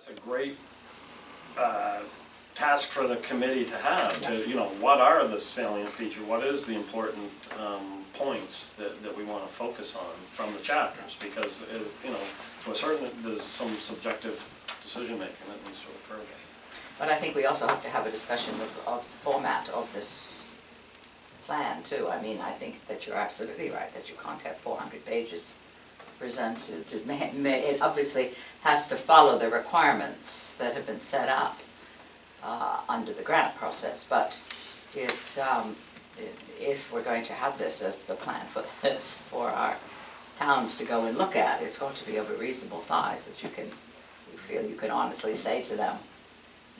That's a great task for the committee to have, to, you know, what are the salient features, what is the important points that we want to focus on from the chapters, because, you know, to a certain, there's some subjective decision-making that needs to occur there. But I think we also have to have a discussion of format of this plan too. I mean, I think that you're absolutely right, that you can't have 400 pages presented. It obviously has to follow the requirements that have been set up under the grant process, but if we're going to have this as the plan for our towns to go and look at, it's going to be of a reasonable size that you feel you can honestly say to them,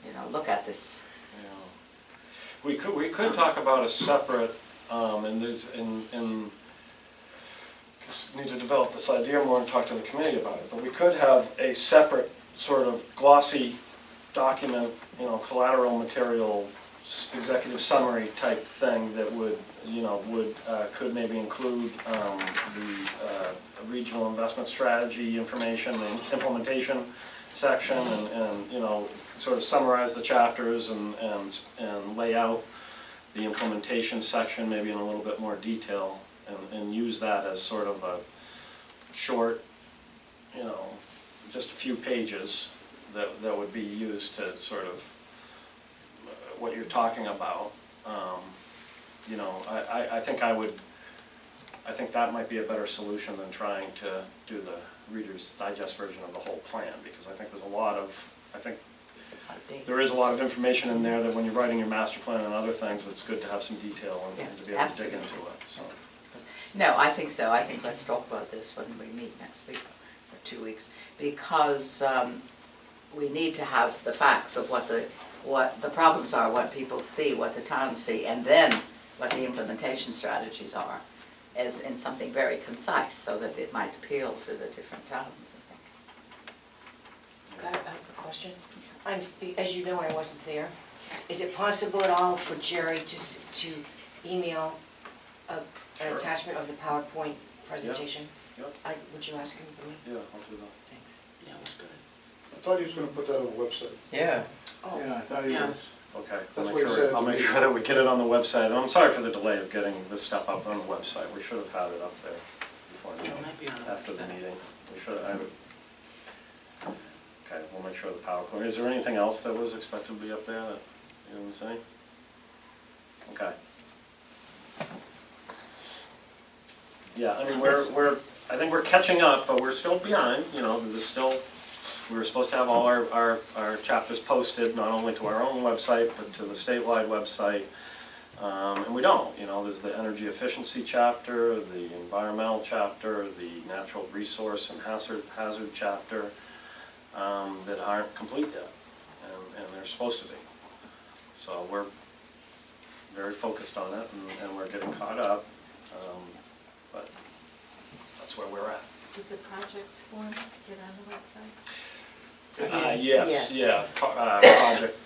you know, look at this. Yeah. We could talk about a separate, and need to develop this idea more and talk to the committee about it, but we could have a separate sort of glossy document, you know, collateral material, executive summary type thing that would, you know, could maybe include the regional investment strategy information, the implementation section, and you know, sort of summarize the chapters and lay out the implementation section maybe in a little bit more detail, and use that as sort of a short, you know, just a few pages that would be used to sort of what you're talking about. You know, I think that might be a better solution than trying to do the Reader's Digest version of the whole plan, because I think there's a lot of, there is a lot of information in there that when you're writing your master plan and other things, it's good to have some detail and yes, to be able absolutely. to dig into it. So. No, I think so. I think let's talk about this when we meet next week, or 2 weeks, because we need to have the facts of what the problems are, what people see, what the towns see, and then what the implementation strategies are, as in something very concise, so that it might appeal to the different towns, I think. I have a question. As you know, I wasn't there. Is it possible at all for Jerry to email an Sure. attachment of the PowerPoint presentation? Yeah. Would you ask him for me? Yeah, I'll do that. Thanks. Yeah, that's good. I thought he was gonna put that on the website. Yeah. Oh, Yeah, I thought he Yeah. was. Okay, That's what he said. I'll make sure that we get it on the website. And I'm sorry for the delay of getting this stuff up on the website. We should have had it up there before, It might be on the after the website. meeting. We should, okay, we'll make sure the PowerPoint. Is there anything else that was expected to be up there that you didn't say? Okay. Yeah, I mean, I think we're catching up, but we're still behind, you know, we were supposed to have all our chapters posted, not only to our own website, but to the statewide website, and we don't, you know, there's the energy efficiency chapter, the environmental chapter, the natural resource and hazard chapter, that aren't complete yet, and they're supposed to be. So we're very focused on it, and we're getting caught up, but that's where we're at. Did the projects form get on the website? Yes, yeah, project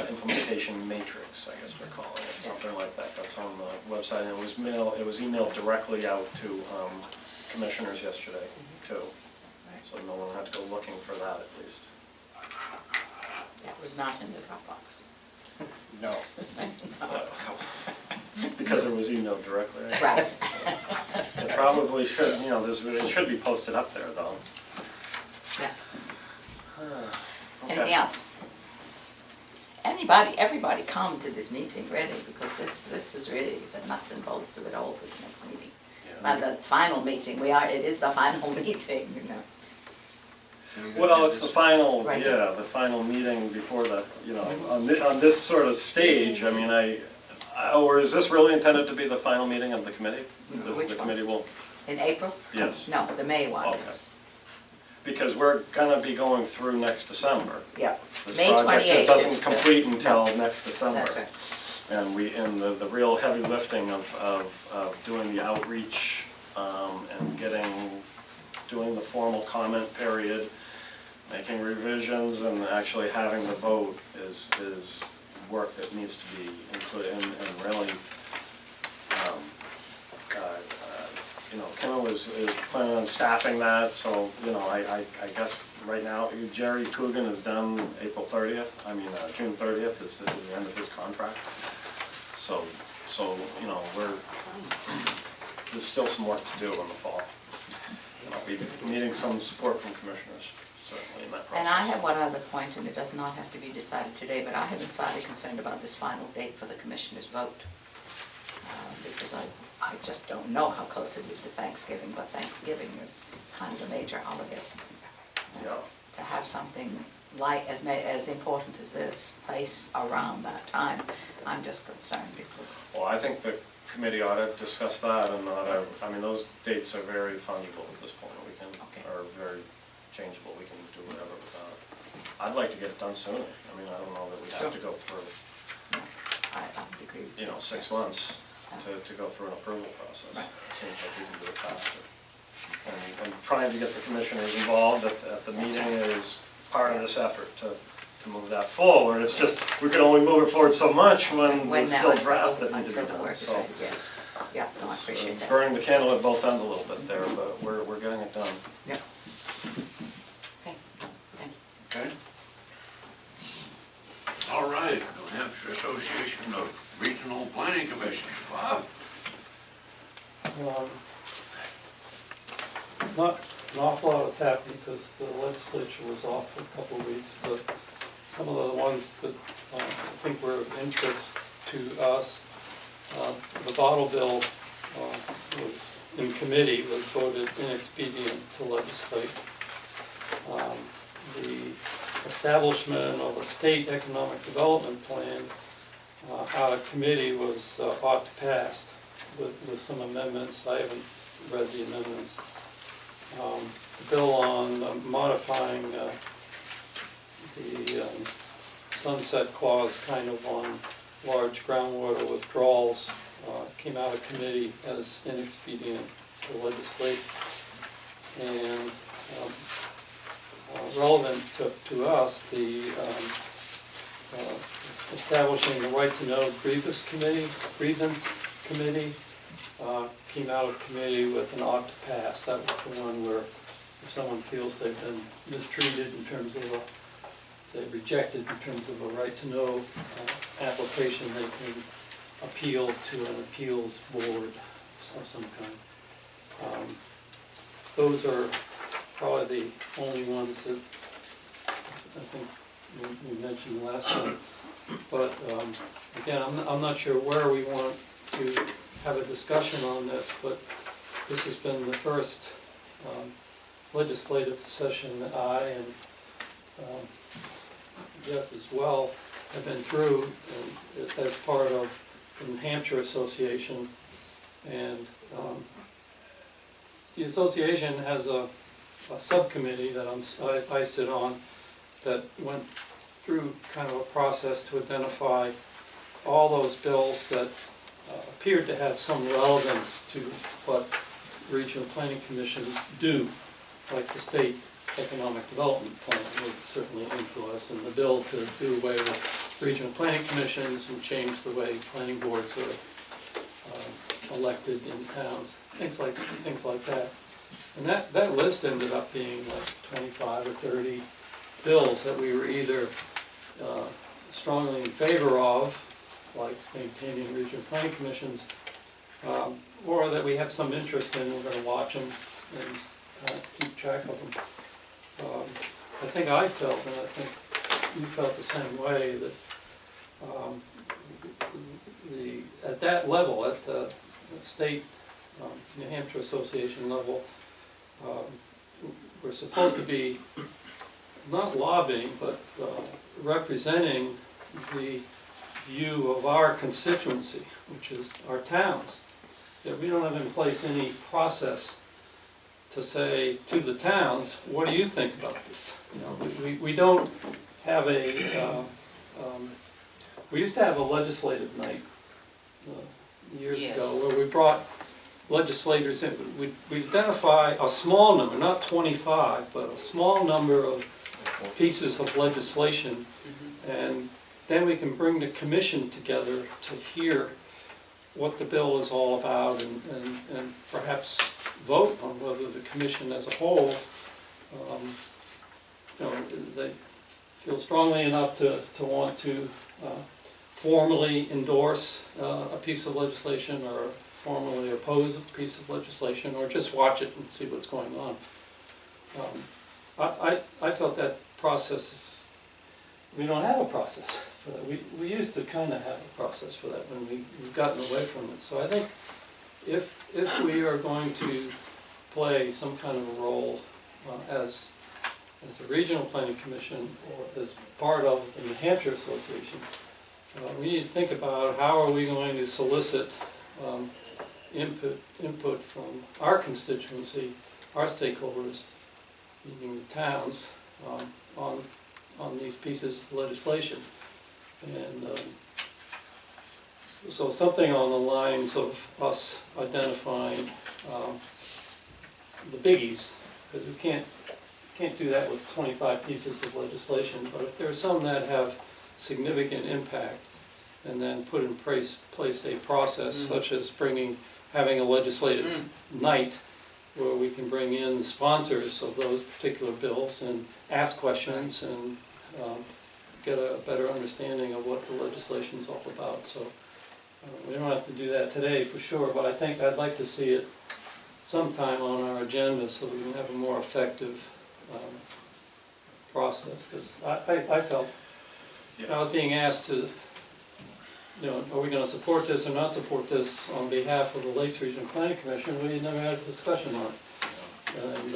implementation matrix, I guess we're calling it, something like that. That's on the website, and it was emailed directly out to commissioners yesterday too. So no one had to go looking for that, at least. That was not in the Dropbox. No. Because it was emailed directly. Right. It probably should, you know, it should be posted up there though. Yeah. Okay. Anything else? Everybody come to this meeting really, because this is really the nuts and bolts of it all, this next meeting. Yeah. And the final meeting, it is the final meeting, you know. Well, it's the final, Right. yeah, the final meeting before the, you know, on this sort of stage, I mean, or is this really intended to be the final meeting of the committee? Which The one? committee will, In April? yes, No, the May one Okay. is. because we're gonna be going through next December. Yeah, This May project 28th just is doesn't the- complete until next December. that's right. And the real heavy lifting of doing the outreach, and doing the formal comment period, making revisions, and actually having the vote is work that needs to be included, and really, you know, Kim is planning on staffing that, so, you know, I guess right now, Jerry Coogan is done April 30th, June 30th is the end of his contract. So, there's still some work to do in the fall. And I'll be needing some support from commissioners, certainly, in that process. And I have one other point, and it does not have to be decided today, but I have been slightly concerned about this final date for the commissioners' vote. Because I just don't know how close it is to Thanksgiving, but Thanksgiving is kind of a major holiday. Yeah. To have something like as important as this placed around that time, I'm just concerned because. Well, I think the committee ought to discuss that, and those dates are very fungible at this point. Are very changeable. We can do whatever with that. I'd like to get it done sooner. I don't know that we have to go through, No, I would agree with you. 6 months to go through an approval process. Right. It seems like we can do it faster. And trying to get the commissioners involved at the meeting is part of this effort to move that forward. It's just, we can only move it forward so much when there's still drafts that need to be until the done. work is So ready, yes. Yeah, no, I appreciate that. burning the candle at both ends a little bit there, but we're getting it done. Yep. Okay, thank you. Okay. All right, New Hampshire Association of Regional Planning Commissions, Bob? Not an awful lot has happened because the legislature was off for a couple of weeks, but some of the ones that I think were of interest to us, the bottle bill was in committee, was voted inexpedient to legislate. The establishment of a state economic development plan out of committee was ought to pass with some amendments. I haven't read the amendments. The bill on modifying the sunset clause kind of on large groundwater withdrawals came out of committee as inexpedient to legislate. And relevant to us, the establishing the right to know grievance committee came out of committee with an ought to pass. That was the one where if someone feels they've been mistreated in terms of say rejected in terms of a right to know application, they can appeal to an appeals board of some kind. Those are probably the only ones that I think we mentioned last time. But again, I'm not sure where we want to have a discussion on this, but this has been the first legislative session that I and Jeff as well have been through as part of the New Hampshire Association. And the association has a subcommittee that I sit on that went through kind of a process to identify all those bills that appeared to have some relevance to what regional planning commissions do, like the state economic development plan would certainly influence, and the bill to do away with regional planning commissions and change the way planning boards are elected in towns, things like that. And that list ended up being like 25 or 30 bills that we were either strongly in favor of, like maintaining regional planning commissions, or that we have some interest in. We're going to watch them and keep track of them. I think I felt, and I think you felt the same way, that at that level, at the state New Hampshire Association level, we're supposed to be not lobbying, but representing the view of our constituency, which is our towns. That we don't have in place any process to say to the towns, what do you think about this? You know, we don't have a, we used to have a legislative night years ago where we brought legislators in. We'd identify a small number, not 25, but a small number of pieces of legislation, and then we can bring the commission together to hear what the bill is all about and perhaps vote on whether the commission as a whole you know, they feel strongly enough to want to formally endorse a piece of legislation or formally oppose a piece of legislation, or just watch it and see what's going on. I felt that process is, we don't have a process for that. We used to kind of have a process for that when we've gotten away from it. So I think if we are going to play some kind of a role as a regional planning commission or as part of the New Hampshire Association, we need to think about how are we going to solicit input from our constituency, our stakeholders, meaning the towns, on these pieces of legislation. And so something on the lines of us identifying the biggies, because we can't do that with 25 pieces of legislation, but if there are some that have significant impact, and then put in place a process such as having a legislative night where we can bring in the sponsors of those particular bills and ask questions and get a better understanding of what the legislation's all about. So we don't have to do that today for sure, but I think I'd like to see it sometime on our agenda so that we can have a more effective process. Because I felt, I was being asked to, you know, are we going to support this or not support this on behalf of the Lakes Regional Planning Commission? We never had a discussion on it. And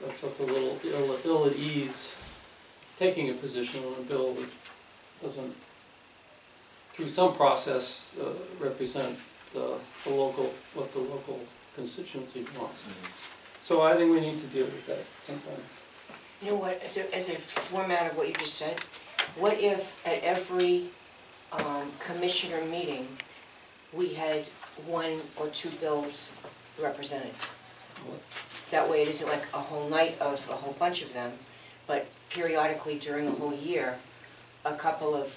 I felt a little ill at ease taking a position on a bill that doesn't, through some process, represent what the local constituency wants. So I think we need to deal with that sometime. You know what, as a format of what you just said, what if at every commissioner meeting, we had 1 or 2 bills represented? That way it isn't like a whole night of a whole bunch of them, but periodically during the whole year, a couple of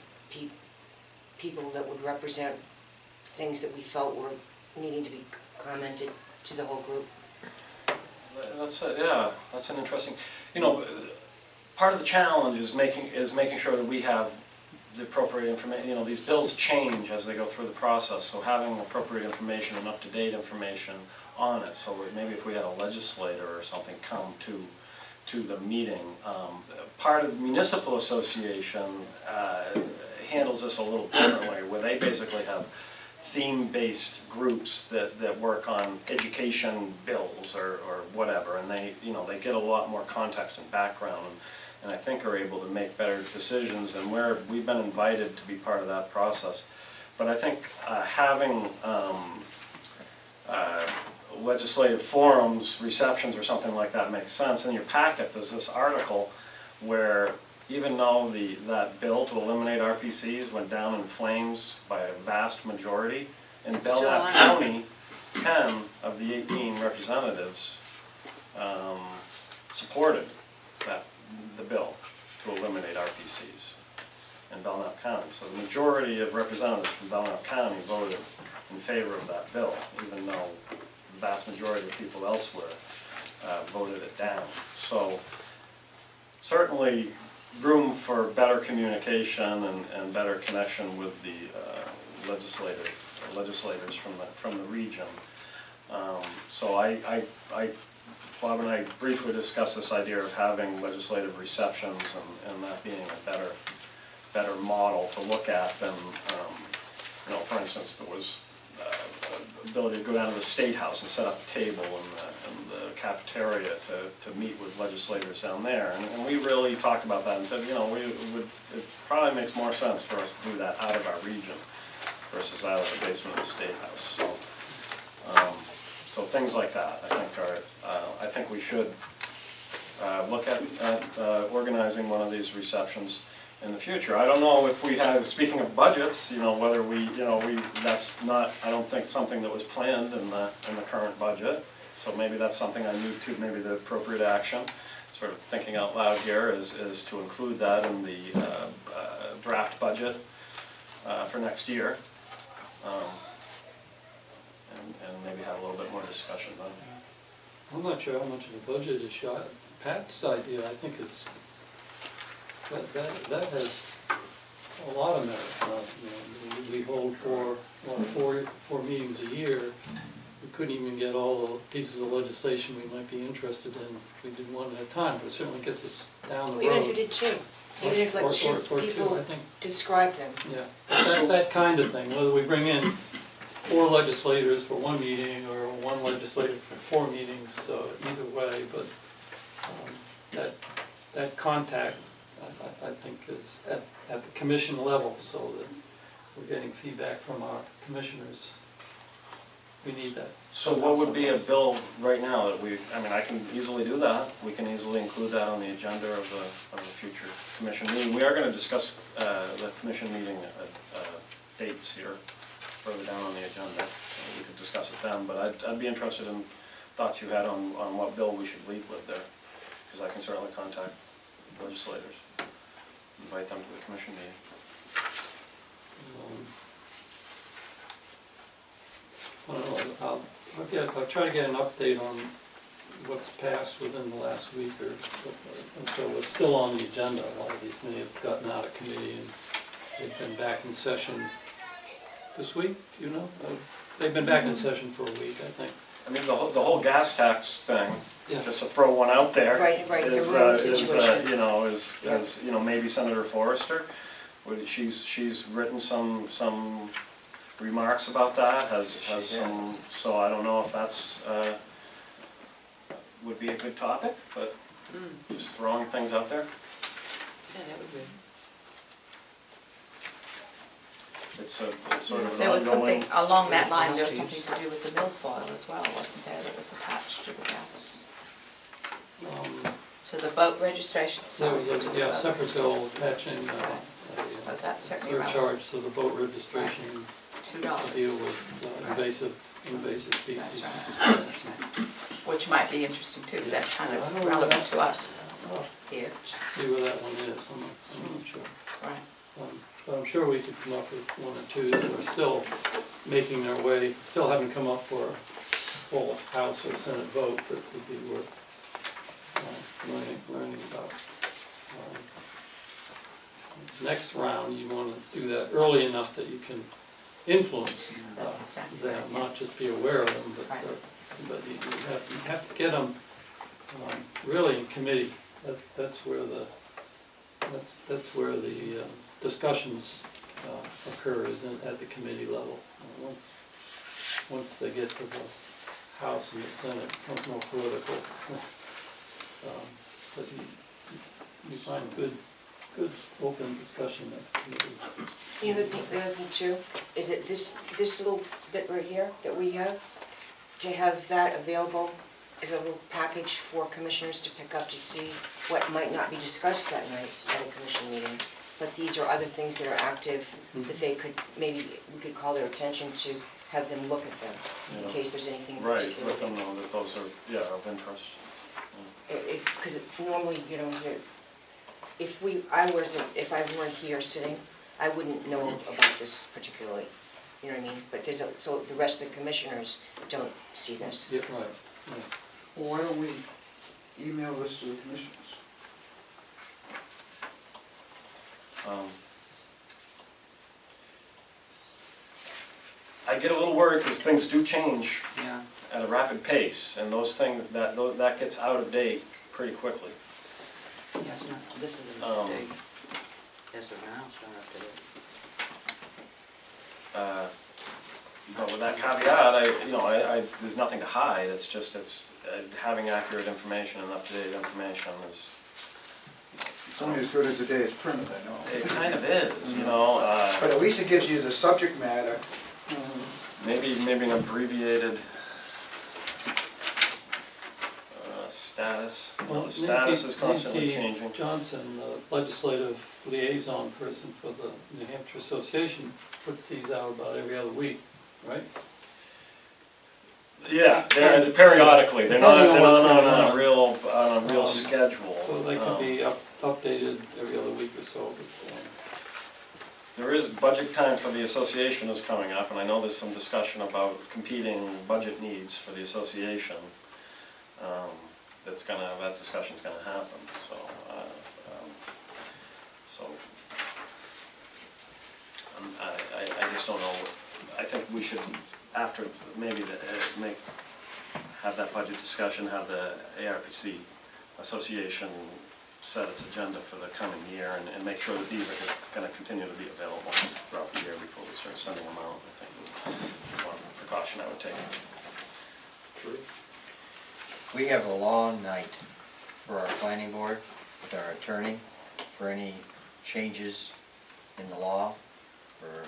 people that would represent things that we felt were needing to be commented to the whole group. That's an interesting, you know, part of the challenge is making sure that we have the appropriate information. You know, these bills change as they go through the process, so having appropriate information and up-to-date information on it. So maybe if we had a legislator or something come to the meeting, part of the municipal association handles this a little differently, where they basically have theme-based groups that work on education bills or whatever, and they get a lot more context and background, and I think are able to make better decisions, and we've been invited to be part of that process. But I think having legislative forums, receptions or something like that makes sense. In your packet, there's this article where even though that bill to eliminate RPCs went down in flames by a vast majority, in Belknap County, 10 of the 18 representatives supported the bill to eliminate RPCs in Belknap County. So the majority of representatives from Belknap County voted in favor of that bill, even though the vast majority of people elsewhere voted it down. So certainly room for better communication and better connection with the legislators from the region. So Bob and I briefly discussed this idea of having legislative receptions and that being a better model to look at than, for instance, there was ability to go down to the State House and set up a table in the cafeteria to meet with legislators down there. And we really talked about that and said, it probably makes more sense for us to do that out of our region versus out of the basement of the State House. So things like that, I think we should look at organizing one of these receptions in the future. I don't know if we had, speaking of budgets, whether that's not, I don't think something that was planned in the current budget. So maybe that's something I need to, maybe the appropriate action, sort of thinking out loud here, is to include that in the draft budget for next year. And maybe have a little bit more discussion on it. I'm not sure how much of the budget is Pat's idea, I think, is, that has a lot of merit. You know, we hold four meetings a year. We couldn't even get all the pieces of legislation we might be interested in if we did one at a time, but it certainly gets us down the road. Even if you did two, even if like two Or two, people I think. describe them. Yeah, that kind of thing, whether we bring in 4 legislators for one meeting or 1 legislator for 4 meetings, either way, but that contact, I think, is at the commission level, so that we're getting feedback from our commissioners. We need that. So what would be a bill right now that I can easily do that. We can easily include that on the agenda of the future commission meeting. We are gonna discuss the commission meeting dates here, further down on the agenda. We could discuss it then, but I'd be interested in thoughts you had on what bill we should lead with there, because I can certainly contact legislators, invite them to the commission meeting. I don't know, I'll try to get an update on what's passed within the last week or so. It's still on the agenda. A lot of these may have gotten out of committee and they've been back in session this week, you know? They've been back in session for a week, I think. I mean, the whole gas tax thing, Yeah. just to throw one out there. Right, the is, road is, situation. you know, is you know, maybe Senator Forrester, she's written some remarks about that, has some, so I don't know if that's, would be a good topic, but just throwing things out there. Yeah, that would be. It's sort of an There was ongoing. something, along that line, there was something to do with the milfoil as well, wasn't there, that was attached to the gas? To the boat registration, There sorry. was to the a boat. separate bill attaching Was that a certainly relevant? surcharge to the boat registration to $2. deal with invasive species. That's right. That's right. Which might be interesting too, that's kind of relevant to us here. See where that one is, I'm not sure. Right. But I'm sure we could come up with 1 or 2 that are still making their way, still haven't come up for a full House or Senate vote that would be worth learning about. Next round, you want to do that early enough that you can influence That's exactly them, right, yeah. not just be aware of them, Right. but you have to get them really in committee. That's where the discussions occur, is at the committee level. Once they get to the House and the Senate, much more political. But you find good open discussion at the committee. The other thing too, is that this little bit right here that we have, to have that available as a little package for commissioners to pick up to see what might not be discussed that night at a commission meeting. But these are other things that are active that they could, maybe we could call their attention to, have them look at them in Yeah. case there's anything Right, particular. let them know that those are, yeah, of interest. Because normally, you know, if I weren't here sitting, I wouldn't know about this particularly, you know what I mean? But so the rest of the commissioners don't see this. Yeah, right. Well, why don't we email this to the commissioners? I get a little worried because things do change Yeah. at a rapid pace, and those things, that gets out of date pretty quickly. Yes, no, this is Um, up to date. Yes, or now, it's not up to date. But with that caveat, there's nothing to hide, it's having accurate information and up-to-date information is, It's only as good as the day it's printed, I know. it kind of is, you know, But at least it gives you the subject matter. maybe an abbreviated status. You know, the status is constantly Nancy changing. Johnson, the legislative liaison person for the New Hampshire Association, puts these out about every other week, right? Yeah, they're periodically, they're not Depending on what's on going a on. real schedule. So they can be updated every other week or so, but, There is budget time for the association is coming up, and I know there's some discussion about competing budget needs for the association. that discussion's gonna happen, so, so, I just don't know, I think we should, after, maybe have that budget discussion, have the ARPC Association set its agenda for the coming year, and make sure that these are gonna continue to be available throughout the year before we start sending them out. I think is one precaution I would take. We have a long night for our planning board with our attorney for any changes in the law or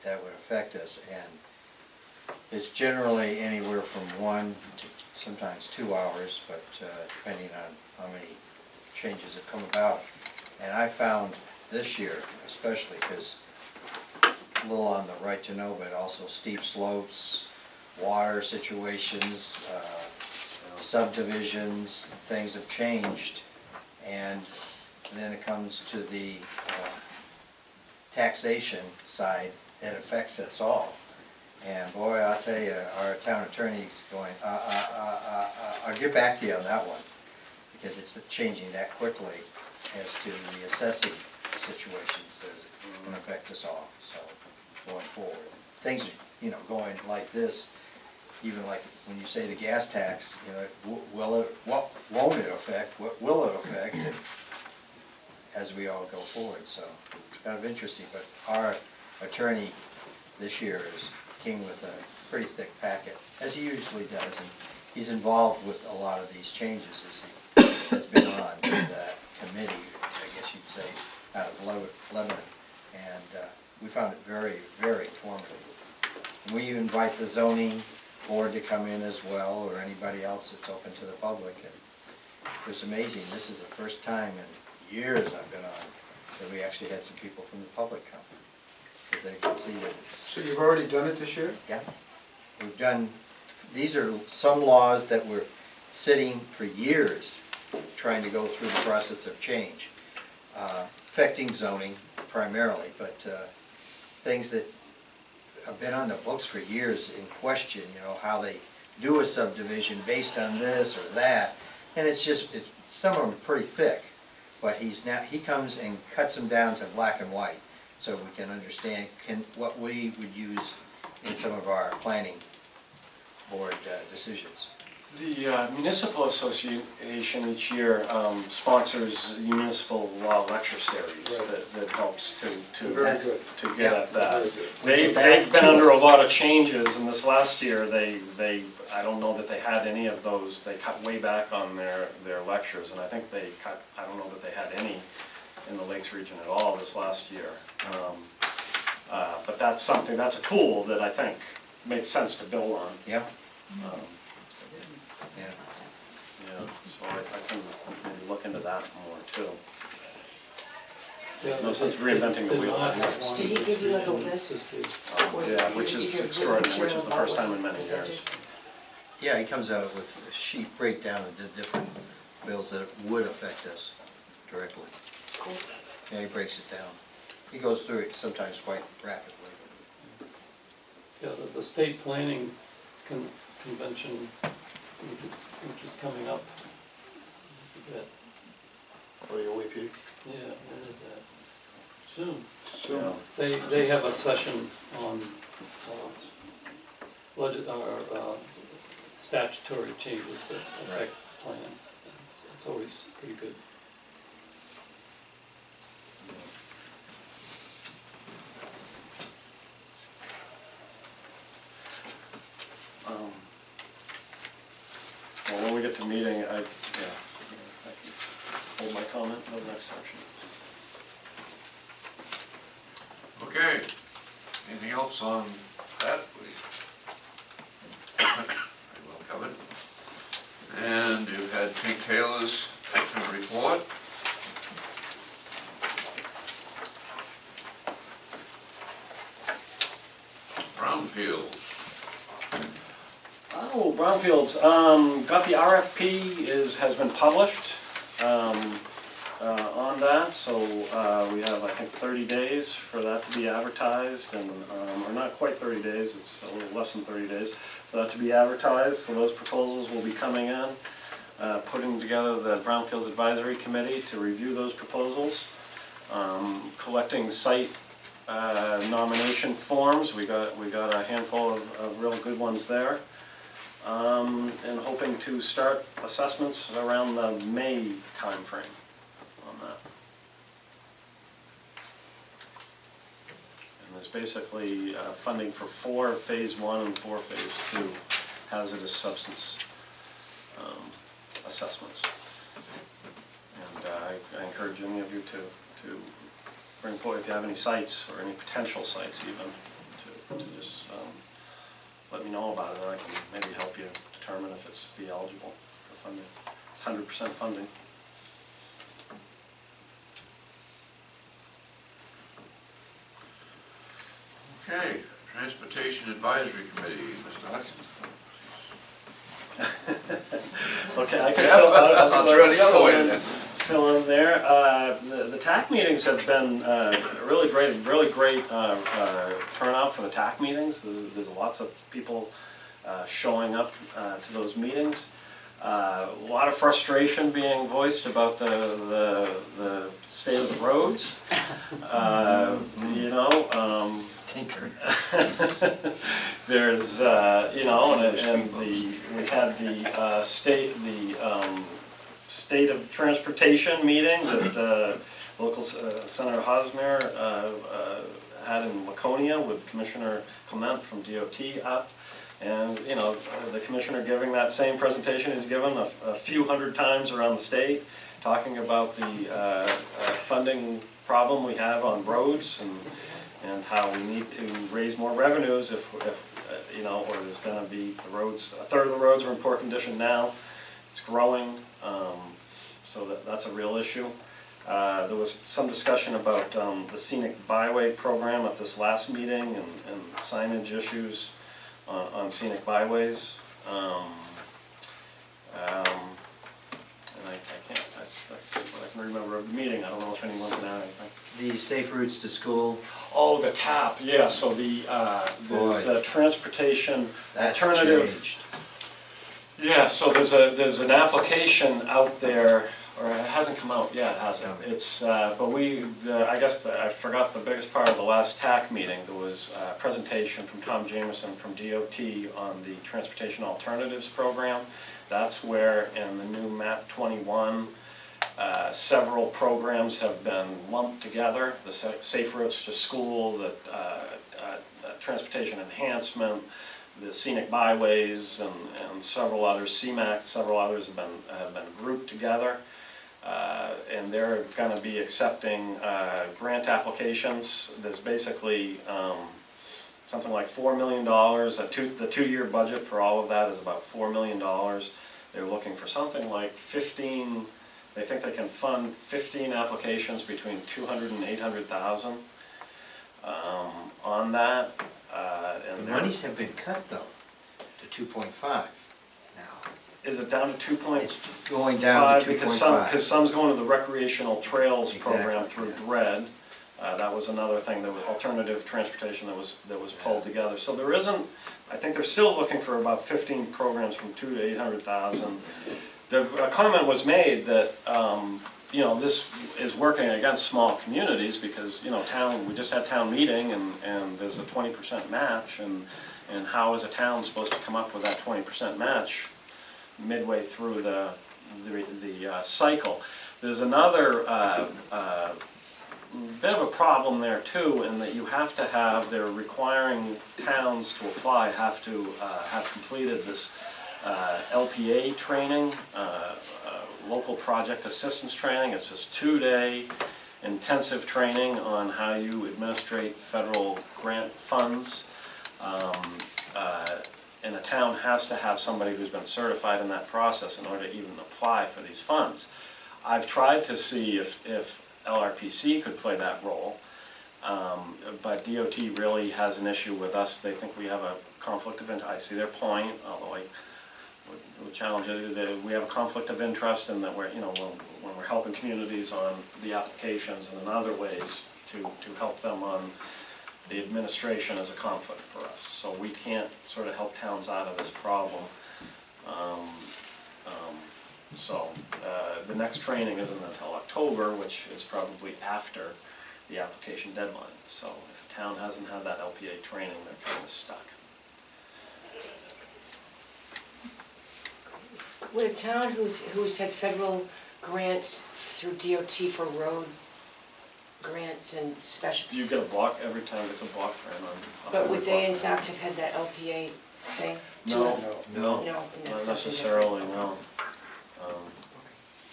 that would affect us, and it's generally anywhere from 1 to sometimes 2 hours, but depending on how many changes have come about. And I found this year, especially because a little on the right to know, but also steep slopes, water situations, subdivisions, things have changed, and then it comes to the taxation side that affects us all. And boy, I'll tell you, our town attorney's going, I'll get back to you on that one, because it's changing that quickly as to the assessing situations that can affect us all, so, going forward. Things, you know, going like this, even like when you say the gas tax, you know, what won't it affect, what will it affect, and as we all go forward, so it's kind of interesting, but our attorney this year came with a pretty thick packet, as he usually does, and he's involved with a lot of these changes as he has been on that committee, I guess you'd say, out of Lebanon, and we found it very, very informative. And we invite the zoning board to come in as well, or anybody else that's open to the public, and it's amazing, this is the first time in years I've been on that we actually had some people from the public come, because they can see that it's... So you've already done it this year? Yeah. We've done, these are some laws that were sitting for years trying to go through the process of change, affecting zoning primarily, but things that have been on the books for years in question, you know, how they do a subdivision based on this or that, and it's just, some of them are pretty thick, but he comes and cuts them down to black and white, so we can understand what we would use in some of our planning board decisions. The Municipal Association each year sponsors a municipal law lecture series that helps to Very good. to get at that. Very good. They've been under a lot of changes, and this last year I don't know that they had any of those. They cut way back on their lectures, and I think I don't know that they had any in the Lakes region at all this last year. But that's a tool that I think makes sense to build on. Yep. Absolutely. Yeah. Yeah, so I can maybe look into that more too. Yeah, There's no sense reinventing the did wheel. not have one Did he give you like a decision. list? This is- Yeah, which is extraordinary, which is the first time in many years. Yeah, he comes out with a sheet breakdown of the different bills that would affect us directly. Cool. Yeah, he breaks it down. He goes through it sometimes quite rapidly. Yeah, the state planning convention, which is coming up. Oh, your OEP? Yeah, when is that? Soon. Soon. They have a session on statutory changes that affect the plan. It's always pretty good. Well, when we get to meeting, I can hold my comment for the next section. Okay, anything else on that, please? Pretty well covered. And you've had Pete Taylor's report. Brownfields. Oh, brownfields, got the RFP has been published on that, so we have, I think, 30 days for that to be advertised, and, or not quite 30 days, it's a little less than 30 days for that to be advertised, so those proposals will be coming in. putting together the Brownfields Advisory Committee to review those proposals, collecting site nomination forms. We got a handful of real good ones there. And hoping to start assessments around the May timeframe on that. And there's basically funding for 4 Phase 1 and 4 Phase 2 hazardous substance assessments. And I encourage any of you to bring forward, if you have any sites or any potential sites even, to just let me know about it, and I can maybe help you determine if it's be eligible for funding. It's 100% funding. Okay, Transportation Advisory Committee, Mr. Hudson. Okay, I can I'll throw the other way then. fill in there. The TAC meetings have been really great turnout for the TAC meetings. There's lots of people showing up to those meetings. A lot of frustration being voiced about the state of the roads. You know, Tinker. there's you know, and we had the state of transportation meeting that local Senator Hosmer had in Laconia with Commissioner Clement from DOT up. And, you know, the commissioner giving that same presentation he's given a few hundred times around the state, talking about the funding problem we have on roads and how we need to raise more revenues if you know, or there's going to be the roads, a third of the roads are in poor condition now. It's growing, so that's a real issue. There was some discussion about the scenic byway program at this last meeting and signage issues on scenic byways. And I can't, that's what I can remember of the meeting. I don't know if anyone's going to add anything. The safe routes to school, Oh, the TAP, yeah, so there's the transportation that's alternative. changed. Yeah, so there's an application out there, or it hasn't come out yet, has it? It's, but I guess I forgot the biggest part of the last TAC meeting. There was a presentation from Tom Jameson from DOT on the Transportation Alternatives Program. That's where in the new MAP 21, several programs have been lumped together. The safe routes to school, the transportation enhancement, the scenic byways, and several others, CMAC, several others have been grouped together. And they're going to be accepting grant applications. There's basically something like $4 million. The two-year budget for all of that is about $4 million. They're looking for something like 15. They think they can fund 15 applications between 200 and 800,000 on that. The monies have been cut though, to 2.5 now. Is it down to 2.5? It's going down to 2.5. Because some's going to the recreational trails program Exactly, through yeah. DRED. That was another thing, that was alternative transportation that was pulled together. So there isn't, I think they're still looking for about 15 programs from 2 to 800,000. The comment was made that, you know, this is working against small communities because, you know, we just had town meeting and there's a 20% match, and how is a town supposed to come up with that 20% match midway through the cycle? There's another bit of a problem there too, in that you have to have, they're requiring towns to apply have to have completed this LPA training, local project assistance training. It's this 2-day intensive training on how you administrate federal grant funds. And a town has to have somebody who's been certified in that process in order to even apply for these funds. I've tried to see if Lrpc could play that role, but DOT really has an issue with us. They think we have a conflict of interest. I see their point, although I would challenge it, that we have a conflict of interest, and that we're, you know, when we're helping communities on the applications and in other ways to help them on the administration is a conflict for us. So we can't sort of help towns out of this problem. So, the next training isn't until October, which is probably after the application deadline. So if a town hasn't had that LPA training, they're kind of stuck. Would a town who's had federal grants through DOT for road grants and special, Do you get a block every time it's a block grant on? but would they in fact have had that LPA thing? No, No, no, and not that's something necessarily, different. no.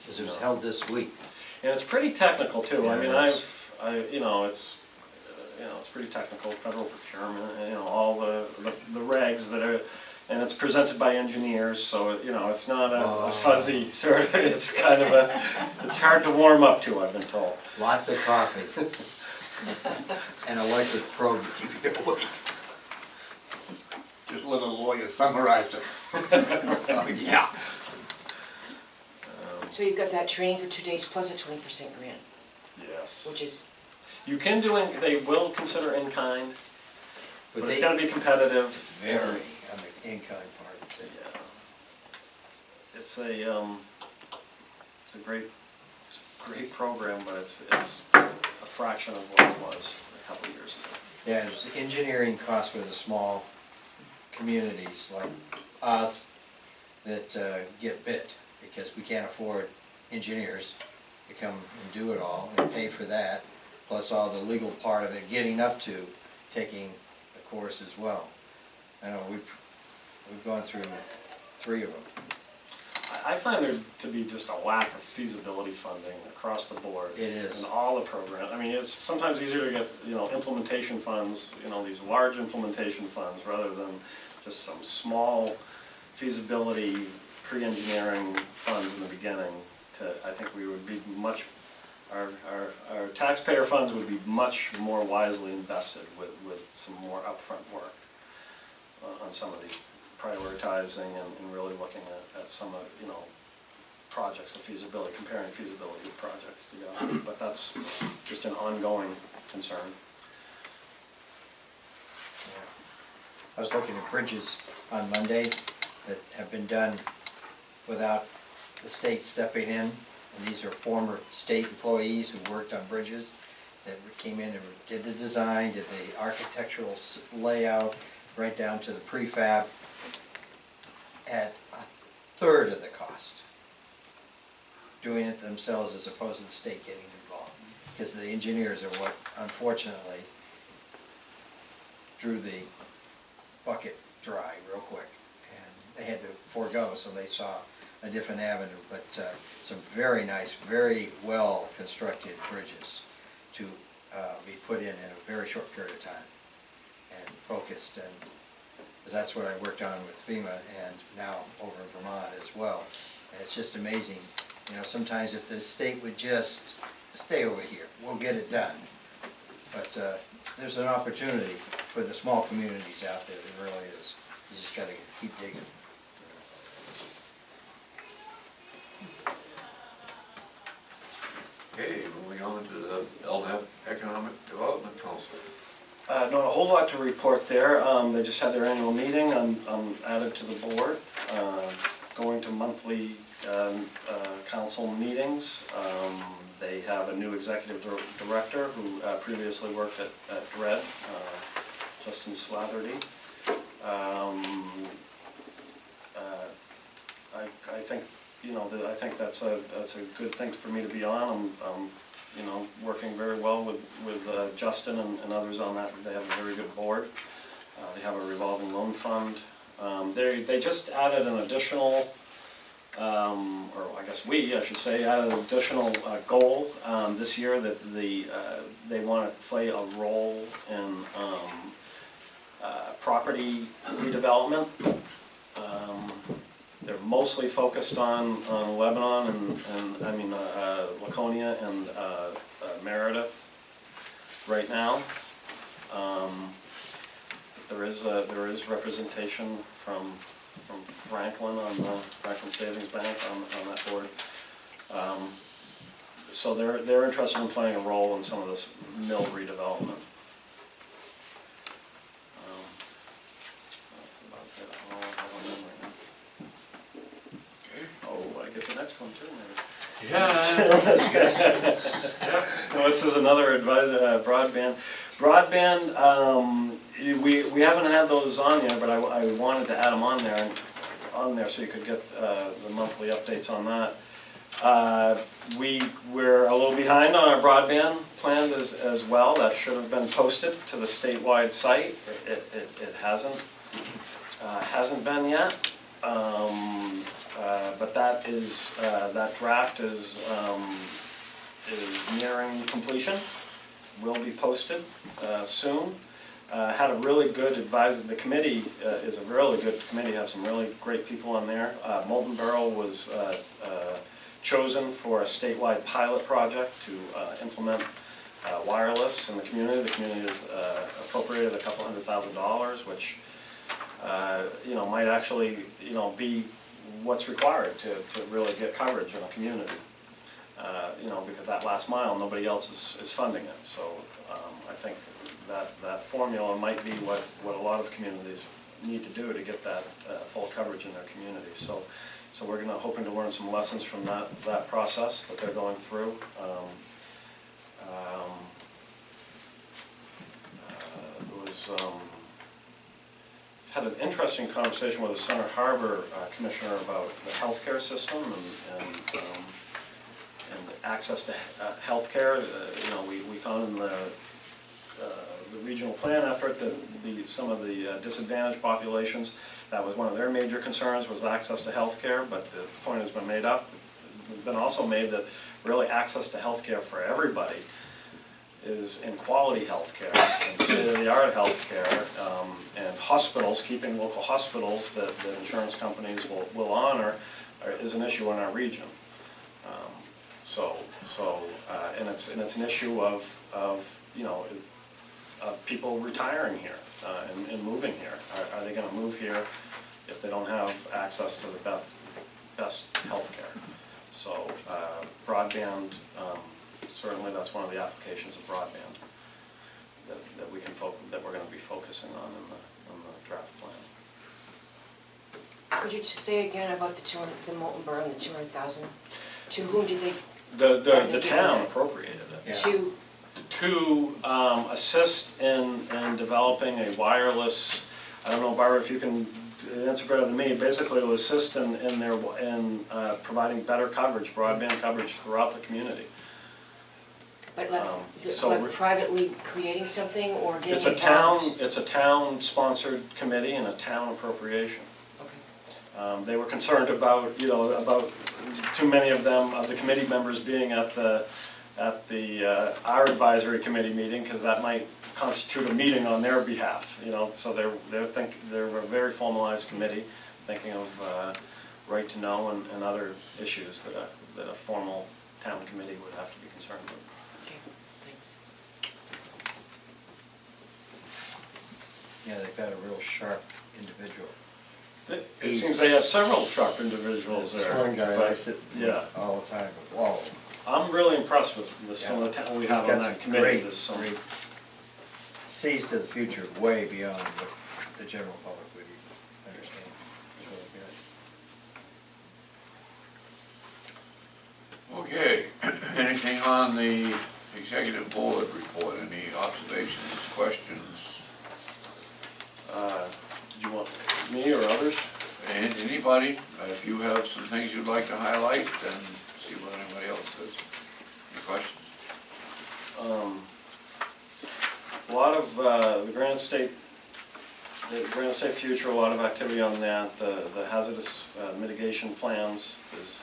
Because it was held this week. And it's pretty technical too. I Yeah, mean, it is. it's pretty technical, federal procurement, and, all the regs that are, and it's presented by engineers, so, it's not a fuzzy sort of, it's kind of it's hard to warm up to, I've been told. Lots of coffee. And electric probe to keep you awake. Just let a lawyer summarize it. Oh, yeah. So you've got that training for 2 days plus a 20% grant, Yes. which is, You can do, they will consider in-kind, but it's they gotta be competitive. vary on the in-kind part. Yeah. It's a great program, but it's a fraction of what it was a couple of years ago. Yeah, there's engineering costs for the small communities like us that get bit because we can't afford engineers to come and do it all and pay for that, plus all the legal part of it, getting up to taking the course as well. I know we've gone through 3 of them. I find there to be just a lack of feasibility funding across the board. It is. In all the programs. I mean, it's sometimes easier to get, implementation funds, these large implementation funds, rather than just some small feasibility, pre-engineering funds in the beginning. I think we would be our taxpayer funds would be much more wisely invested with some more upfront work on some of these prioritizing and really looking at some of, projects, the feasibility, comparing feasibility of projects together. But that's just an ongoing concern. I was looking at bridges on Monday that have been done without the state stepping in. And these are former state employees who worked on bridges that came in and did the design, did the architectural layout, right down to the prefab at 1/3 of the cost. Doing it themselves as opposed to the state getting involved. Because the engineers are what, unfortunately, drew the bucket dry real quick. And they had to forego, so they saw a different avenue. But some very nice, very well constructed bridges to be put in a very short period of time and focused. And because that's what I worked on with FEMA and now over in Vermont as well. And it's just amazing, sometimes if the state would just stay over here, we'll get it done. But there's an opportunity for the small communities out there, there really is. You just gotta keep digging. Okay, moving on to the LNAP Economic Development Council. Not a whole lot to report there. They just had their annual meeting. I'm added to the board, going to monthly council meetings. They have a new executive director who previously worked at DRED, Justin Slatherty. I think, I think that's a good thing for me to be on. I'm working very well with Justin and others on that. They have a very good board. They have a revolving loan fund. They just added an additional, or I guess I should say, added an additional goal this year that they want to play a role in property redevelopment. They're mostly focused on Lebanon and Laconia and Meredith right now. There is representation from Franklin on the Franklin Savings Bank on that board. So they're interested in playing a role in some of this mill redevelopment. That's about it. All I have on them right now. Oh, I get to the next one too, maybe. Yeah. No, this is another broadband. Broadband, we haven't had those on yet, but I wanted to add them on there so you could get the monthly updates on that. We're a little behind on our broadband plan as well. That should have been posted to the statewide site. It hasn't been yet. But that draft is nearing completion. Will be posted soon. Had a really good advisor. The committee is a really good committee. Have some really great people on there. Molten Borough was chosen for a statewide pilot project to implement wireless in the community. The community has appropriated $200,000, which might actually be what's required to really get coverage in a community. Because that last mile, nobody else is funding it. So I think that formula might be what a lot of communities need to do to get that full coverage in their community. So we're hoping to learn some lessons from that process that they're going through. Had an interesting conversation with the Center Harbor Commissioner about the healthcare system and access to healthcare. We found in the regional plan effort that some of the disadvantaged populations, that was one of their major concerns, was access to healthcare. But the point has been made up. It's been also made that really access to healthcare for everybody is in quality healthcare and state-of-the-art healthcare, and hospitals, keeping local hospitals that insurance companies will honor, is an issue in our region. And it's an issue of people retiring here and moving here. Are they going to move here if they don't have access to the best healthcare? So broadband. Certainly, that's one of the applications of broadband that we're going to be focusing on in the draft plan. Could you just say again about the Molten Borough and the 200,000? To whom did they? The town appropriated it. Yeah. To Assist in developing a wireless. I don't know, Barbara, if you can answer better than me. Basically, it will assist in providing better coverage, broadband coverage throughout the community. But So privately creating something or getting It's a town-sponsored committee and a town appropriation. Okay. They were concerned about too many of the committee members being at our advisory committee meeting, because that might constitute a meeting on their behalf. So they're a very formalized committee, thinking of right to know and other issues that a formal town committee would have to be concerned with. Okay, thanks. Yeah, they've got a real sharp individual. It seems they have several sharp individuals This there. one guy, but- I sit Yeah. all the time, but whoa. I'm really impressed with some of the talent we have on that committee this summer. Great sees to the future way beyond what the general public would even understand. It's really good. Okay, anything on the executive board report? Any observations, questions? Did you want me or others? And anybody, if you have some things you'd like to highlight, then see what anybody else does. Any questions? A lot of the Granite State future, a lot of activity on that. The hazardous mitigation plans, there's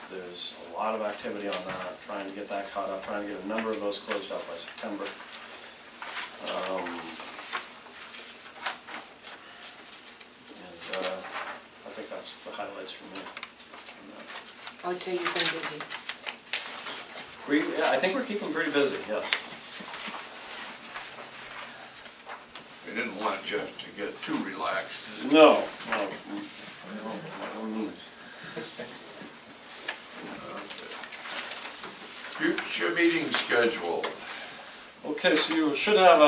a lot of activity on that, trying to get that caught up, trying to get a number of those closed out by September. I think that's the highlights for me. I would say you've been busy. I think we're keeping pretty busy, yes. We didn't want Jeff to get too relaxed. No, by no means. Future meeting schedule. Okay, so you should have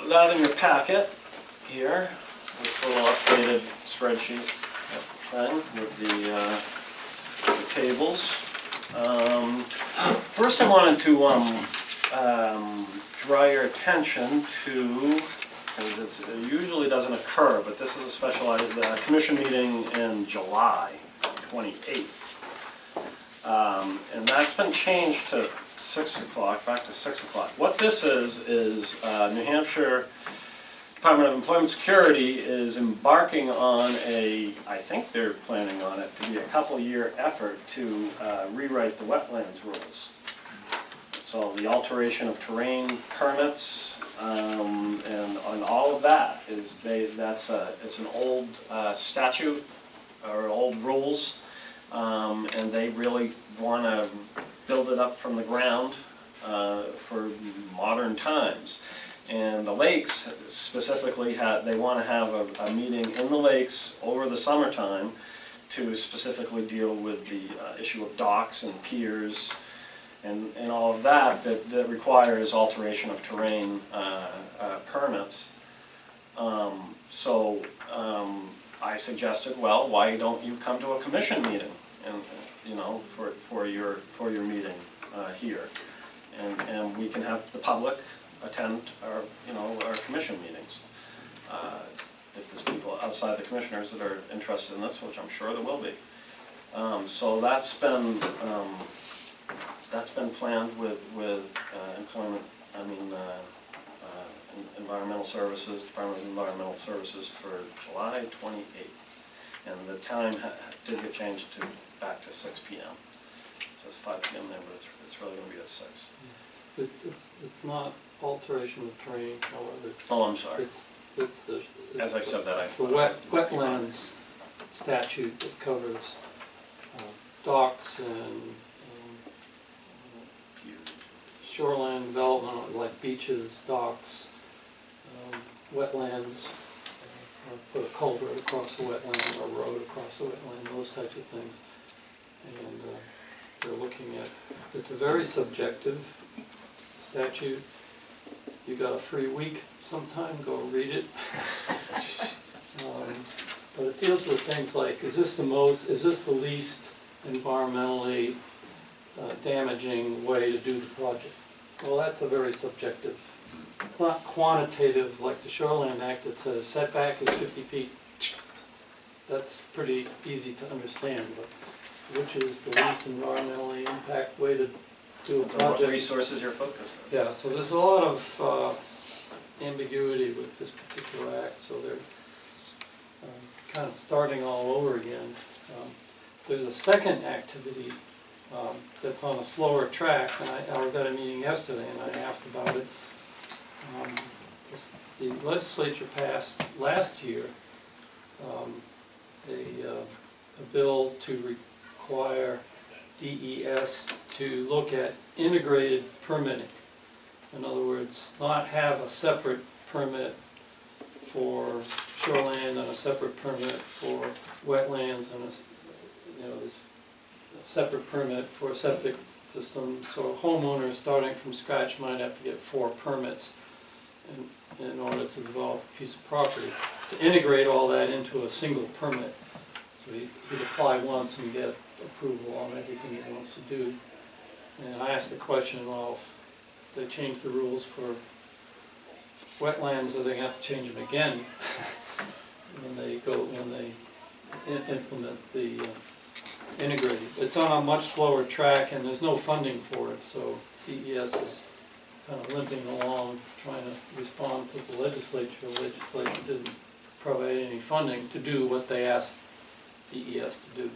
that in your packet here, this little updated spreadsheet thing with the tables. First I wanted to draw your attention to, because it usually doesn't occur, but this is a special commission meeting in July 28th. And that's been changed to 6 o'clock, back to 6 o'clock. What this is New Hampshire Department of Employment Security is embarking on I think they're planning on it to be a couple-year effort to rewrite the wetlands rules. So the alteration of terrain permits and all of that it's an old statute or old rules, and they really want to build it up from the ground for modern times. And the lakes specifically, they want to have a meeting in the lakes over the summertime to specifically deal with the issue of docks and piers and all of that requires alteration of terrain permits. So I suggested, well, why don't you come to a commission meeting and for your meeting here, and we can have the public attend our commission meetings. If there's people outside the commissioners that are interested in this, which I'm sure there will be. So that's been planned with Environmental Services, Department of Environmental Services for July 28th. And the time did get changed back to 6 p.m. It says 5 p.m. there, but it's really going to be at 6. It's not alteration of terrain, however. Oh, I'm sorry. As I said that, it's the wetlands statute that covers docks and shoreline development like beaches, docks, wetlands, put a culvert across the wetland or a road across the wetland, those types of things. And they're looking at, it's a very subjective statute. You got a free week sometime, go read it. But it deals with things like, is this the least environmentally damaging way to do the project? Well, that's a very subjective. It's not quantitative like the Shoreline Act that says setback is 50 feet. That's pretty easy to understand, but which is the least environmentally impact way to do a project? What resources you're focused on? Yeah, so there's a lot of ambiguity with this particular act, so they're kind of starting all over again. There's a second activity that's on a slower track, and I was at a meeting yesterday and I asked about it. The legislature passed last year a bill to require DES to look at integrated permitting. In other words, not have a separate permit for shoreline and a separate permit for wetlands and this separate permit for a septic system. So homeowners starting from scratch might have to get 4 permits in order to develop a piece of property. To integrate all that into a single permit. So he'd apply once and get approval on everything he wants to do. And I asked the question, well, if they change the rules for wetlands, are they going to have to change them again when they implement the integrated? It's on a much slower track and there's no funding for it, so DES is kind of limping along trying to respond to the legislature. The legislature didn't provide any funding to do what they asked DES to do.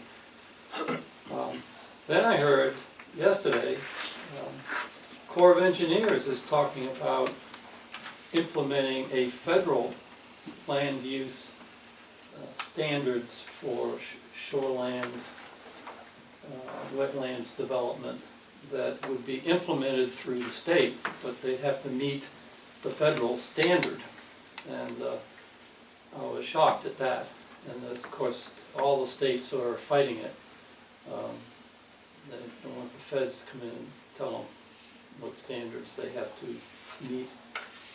Then I heard yesterday, Corps of Engineers is talking about implementing a federal land use standards for shoreland wetlands development that would be implemented through the state, but they'd have to meet the federal standard. And I was shocked at that. And this, of course, all the states are fighting it. They don't want the feds to come in and tell them what standards they have to meet.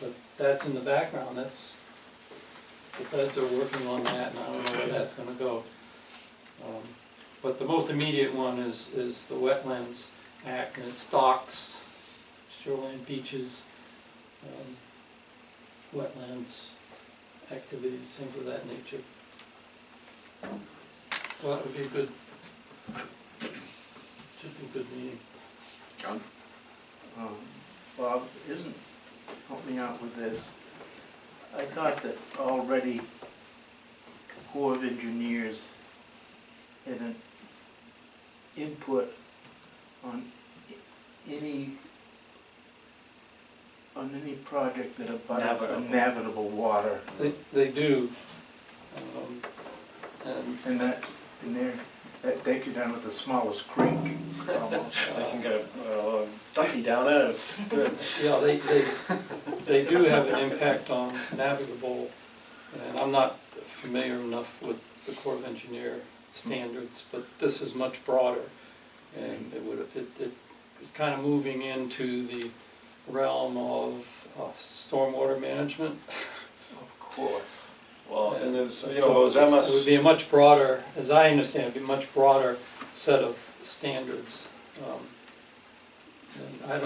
But that's in the background. The feds are working on that, and I don't know where that's going to go. But the most immediate one is the Wetlands Act, and it's docks, shoreline beaches, wetlands, activities, things of that nature. So that would be a good, should be a good meeting. John? Bob isn't helping me out with this. I thought that already Corps of Engineers had an input on any project that abutted Navigable. navigable water. They do. And That takes you down to the smallest creek almost. They can get a ducky down it, it's good. yeah, they do have an impact on navigable, and I'm not familiar enough with the Corps of Engineer standards, but this is much broader. And it is kind of moving into the realm of stormwater management. Of course. Well, and there's, So those It would MS, be a much broader, as I understand, it'd be a much broader set of standards. And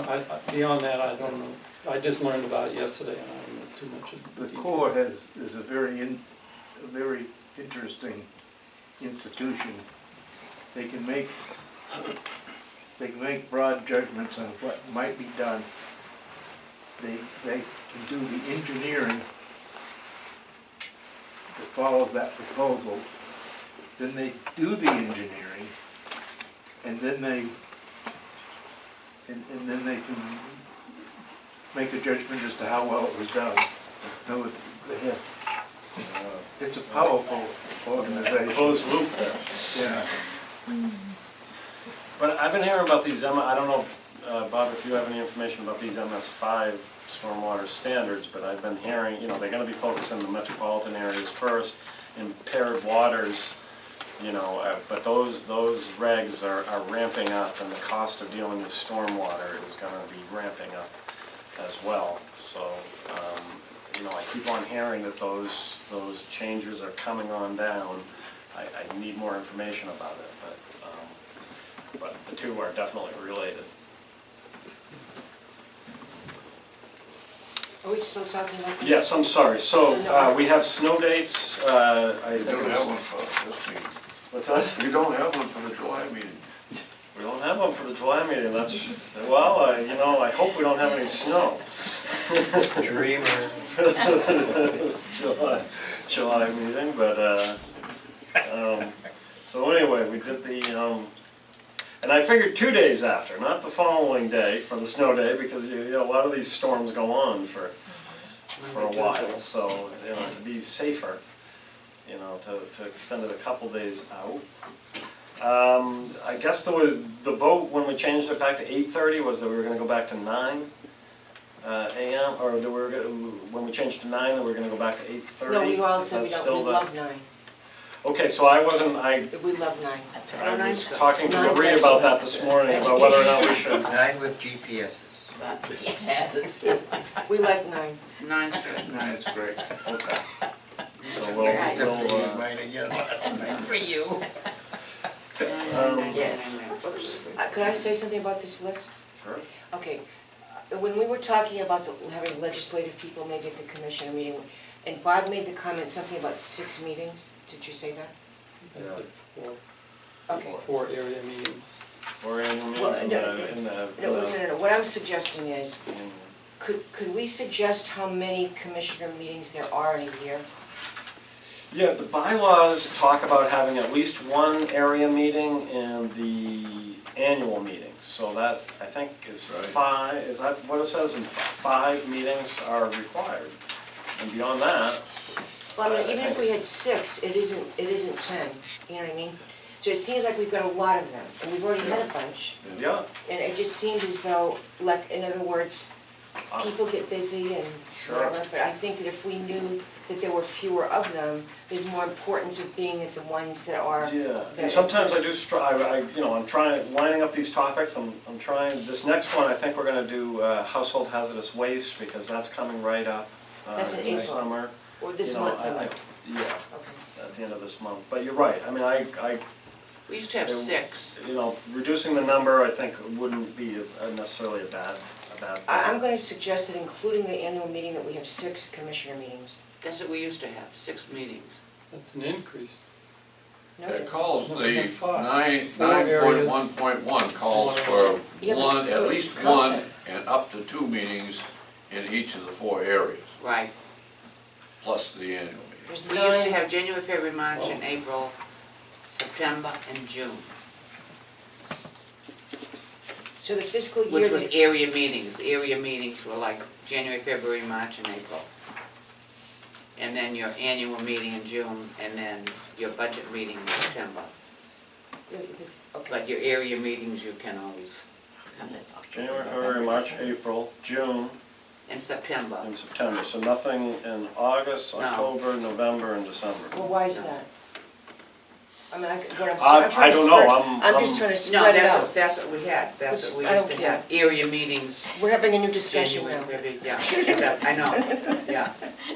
beyond that, I don't know. I just learned about it yesterday, and I don't know too much of the The details. Corps is a very interesting institution. They can make broad judgments on what might be done. They can do the engineering that follows that proposal. Then they do the engineering, and then they can make a judgment as to how well it was done. So it's a powerful organization. closed loop there. Yeah. But I've been hearing about these I don't know, Bob, if you have any information about these MS5 stormwater standards, but I've been hearing, they're gonna be focused on the metropolitan areas first, impaired waters, but those regs are ramping up, and the cost of dealing with stormwater is gonna be ramping up as well. So, I keep on hearing that those changes are coming on down. I need more information about it, but the two are definitely related. Are we still talking about this? Yes, I'm sorry. So we have snow dates. I You think don't it was- have one for this meeting. What's that? You don't have one for the July meeting. We don't have one for the July meeting. Well, I hope we don't have any snow. Dreamer. It's July meeting, but, so anyway, we did and I figured 2 days after, not the following day for the snow day, because a lot of these storms go on for a while, so, to be safer, to extend it a couple days out. I guess there was, the vote when we changed it back to 8:30 was that we were gonna go back to 9 AM, or that when we changed to 9, that we were gonna go back to 8:30? No, we all Is said that we still don't, we the- love 9. Okay, so I We love 9. That's I right. was talking to Nine's Marie about that excellent. this morning, about whether or not we should. 9 with GPSs. Yes. We like 9. Nine's good. No, it's great. Okay. So we'll, Right. For you. Yes. Could I say something about this list? Sure. Okay, when we were talking about having legislative people maybe at the commissioner meeting, and Bob made the comment, something about 6 meetings, did you say that? That's like Okay. four area meetings. Or in Well, the, No, what I'm suggesting is, could we suggest how many commissioner meetings there are in a year? Yeah, the bylaws talk about having at least one area meeting in the annual meetings. So that, I think, is Right. 5, is that what it says? And 5 meetings are required. And beyond that, Well, I mean, even if we had 6, it isn't 10, you know what I mean? So it seems like we've got a lot of them, and we've already had a bunch. yeah. And it just seems as though, like, in other words, people get busy and Sure. whatever, but I think that if we knew that there were fewer of them, there's more importance of being at the ones that are. Yeah, that and sometimes I exist. do, I'm trying, lining up these topics, I'm trying, this next one, I think we're gonna do household hazardous waste, because that's coming right up That's in in the April. summer. Or this You know, month, Yeah, Okay. at the end of this month, but you're right, I mean, I We used to have It- 6. You know, reducing the number, I think, wouldn't be necessarily a bad I'm thing. gonna suggest that including the annual meeting, that we have 6 commissioner meetings. That's what we used to have, 6 meetings. That's an increase. No, It it's- calls, No, the we have five. 9, Four areas. 9.1.1 calls for Yeah, but- one, at least one, and up to 2 meetings in each of the 4 areas, Right. plus the annual meeting. There's We used to 9, have January, February, March, and April, September, and June, so the fiscal year, which was that- area meetings. The area meetings were like January, February, March, and April. And then your annual meeting in June, and then your budget meeting in September. okay. But your area meetings, you can always, And there's October, January, November, February, March, December. April, June, in September. and September. So nothing in August, No. October, November, and December. Well, why is that? I mean, what I'm I trying to don't know, spread, I'm just trying to No, spread it out. that's what we had, that's what we I used don't to have, area meetings, We're having a new discussion January, now. February, yeah, I know,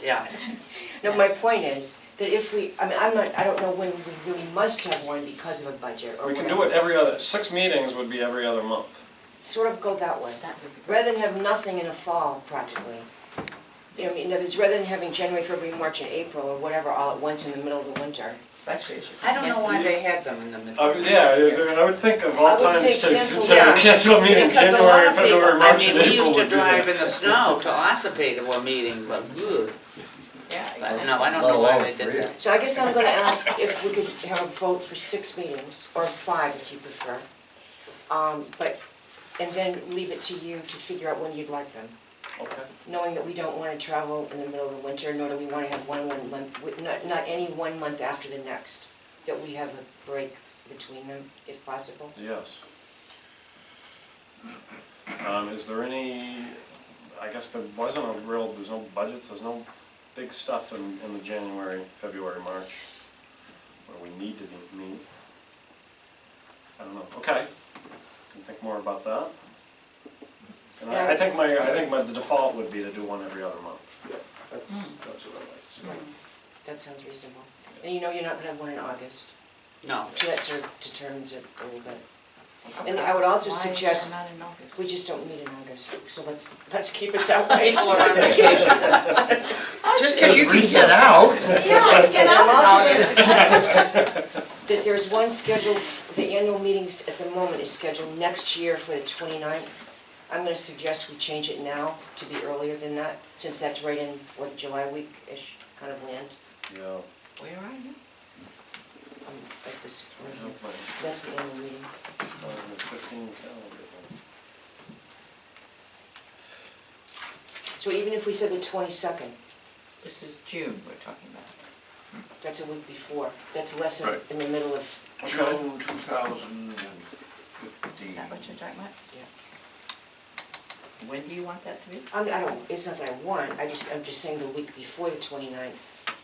yeah. No, my point is, that if we, I mean, I don't know when we really must have one because of a budget or We can whatever. do it every other, 6 meetings would be every other month. Sort of go that way. That would be great. Rather than have nothing in the fall practically. You know, in other words, rather than having January, February, March, and April or whatever all at once in the middle of the winter. Especially as you. I don't know why they had them in the middle. I would think of I all would times say to cancel cancel a meeting, Because a lot January, of people- February, March, and I mean, April we used to would be drive there. in the snow to Ossipee to a meeting, but, ugh. Yeah, But exactly. no, I don't Let know why alone they did free. that. So I guess I'm gonna ask if we could have a vote for 6 meetings, or 5 if you prefer. And then leave it to you to figure out when you'd like them. Okay. Knowing that we don't wanna travel in the middle of the winter, nor do we wanna have one month, not any one month after the next. That we have a break between them, if possible. Yes. Is there any, I guess there wasn't a real, there's no budgets, there's no big stuff in the January, February, March, where we need to meet. I don't know, okay, can think more about that. And I think the default would be to do one every other month. Yeah, that's what I like to see. Right. That sounds reasonable. And you know you're not gonna have one in August, No. so that sort of determines it a little bit. And I would also Why is suggest, that not in August? we just don't meet in August, so let's keep it that way. People are on vacation. Just because you can get out. Yeah, get I'm out. also gonna suggest that there's one scheduled, the annual meetings at the moment is scheduled next year for the 29th. I'm gonna suggest we change it now to be earlier than that, since that's right in 4th of July week-ish kind of land. Yeah. Where are you? At this, right I here. have my, That's the annual meeting. 15 calendar. So even if we said the 22nd, This is June we're talking about. that's a week before, that's less in, Right. in the middle of, June Is 2015. that what you're talking about? Yeah. When do you want that to be? I don't, it's not that I want, I'm just saying the week before the 29th,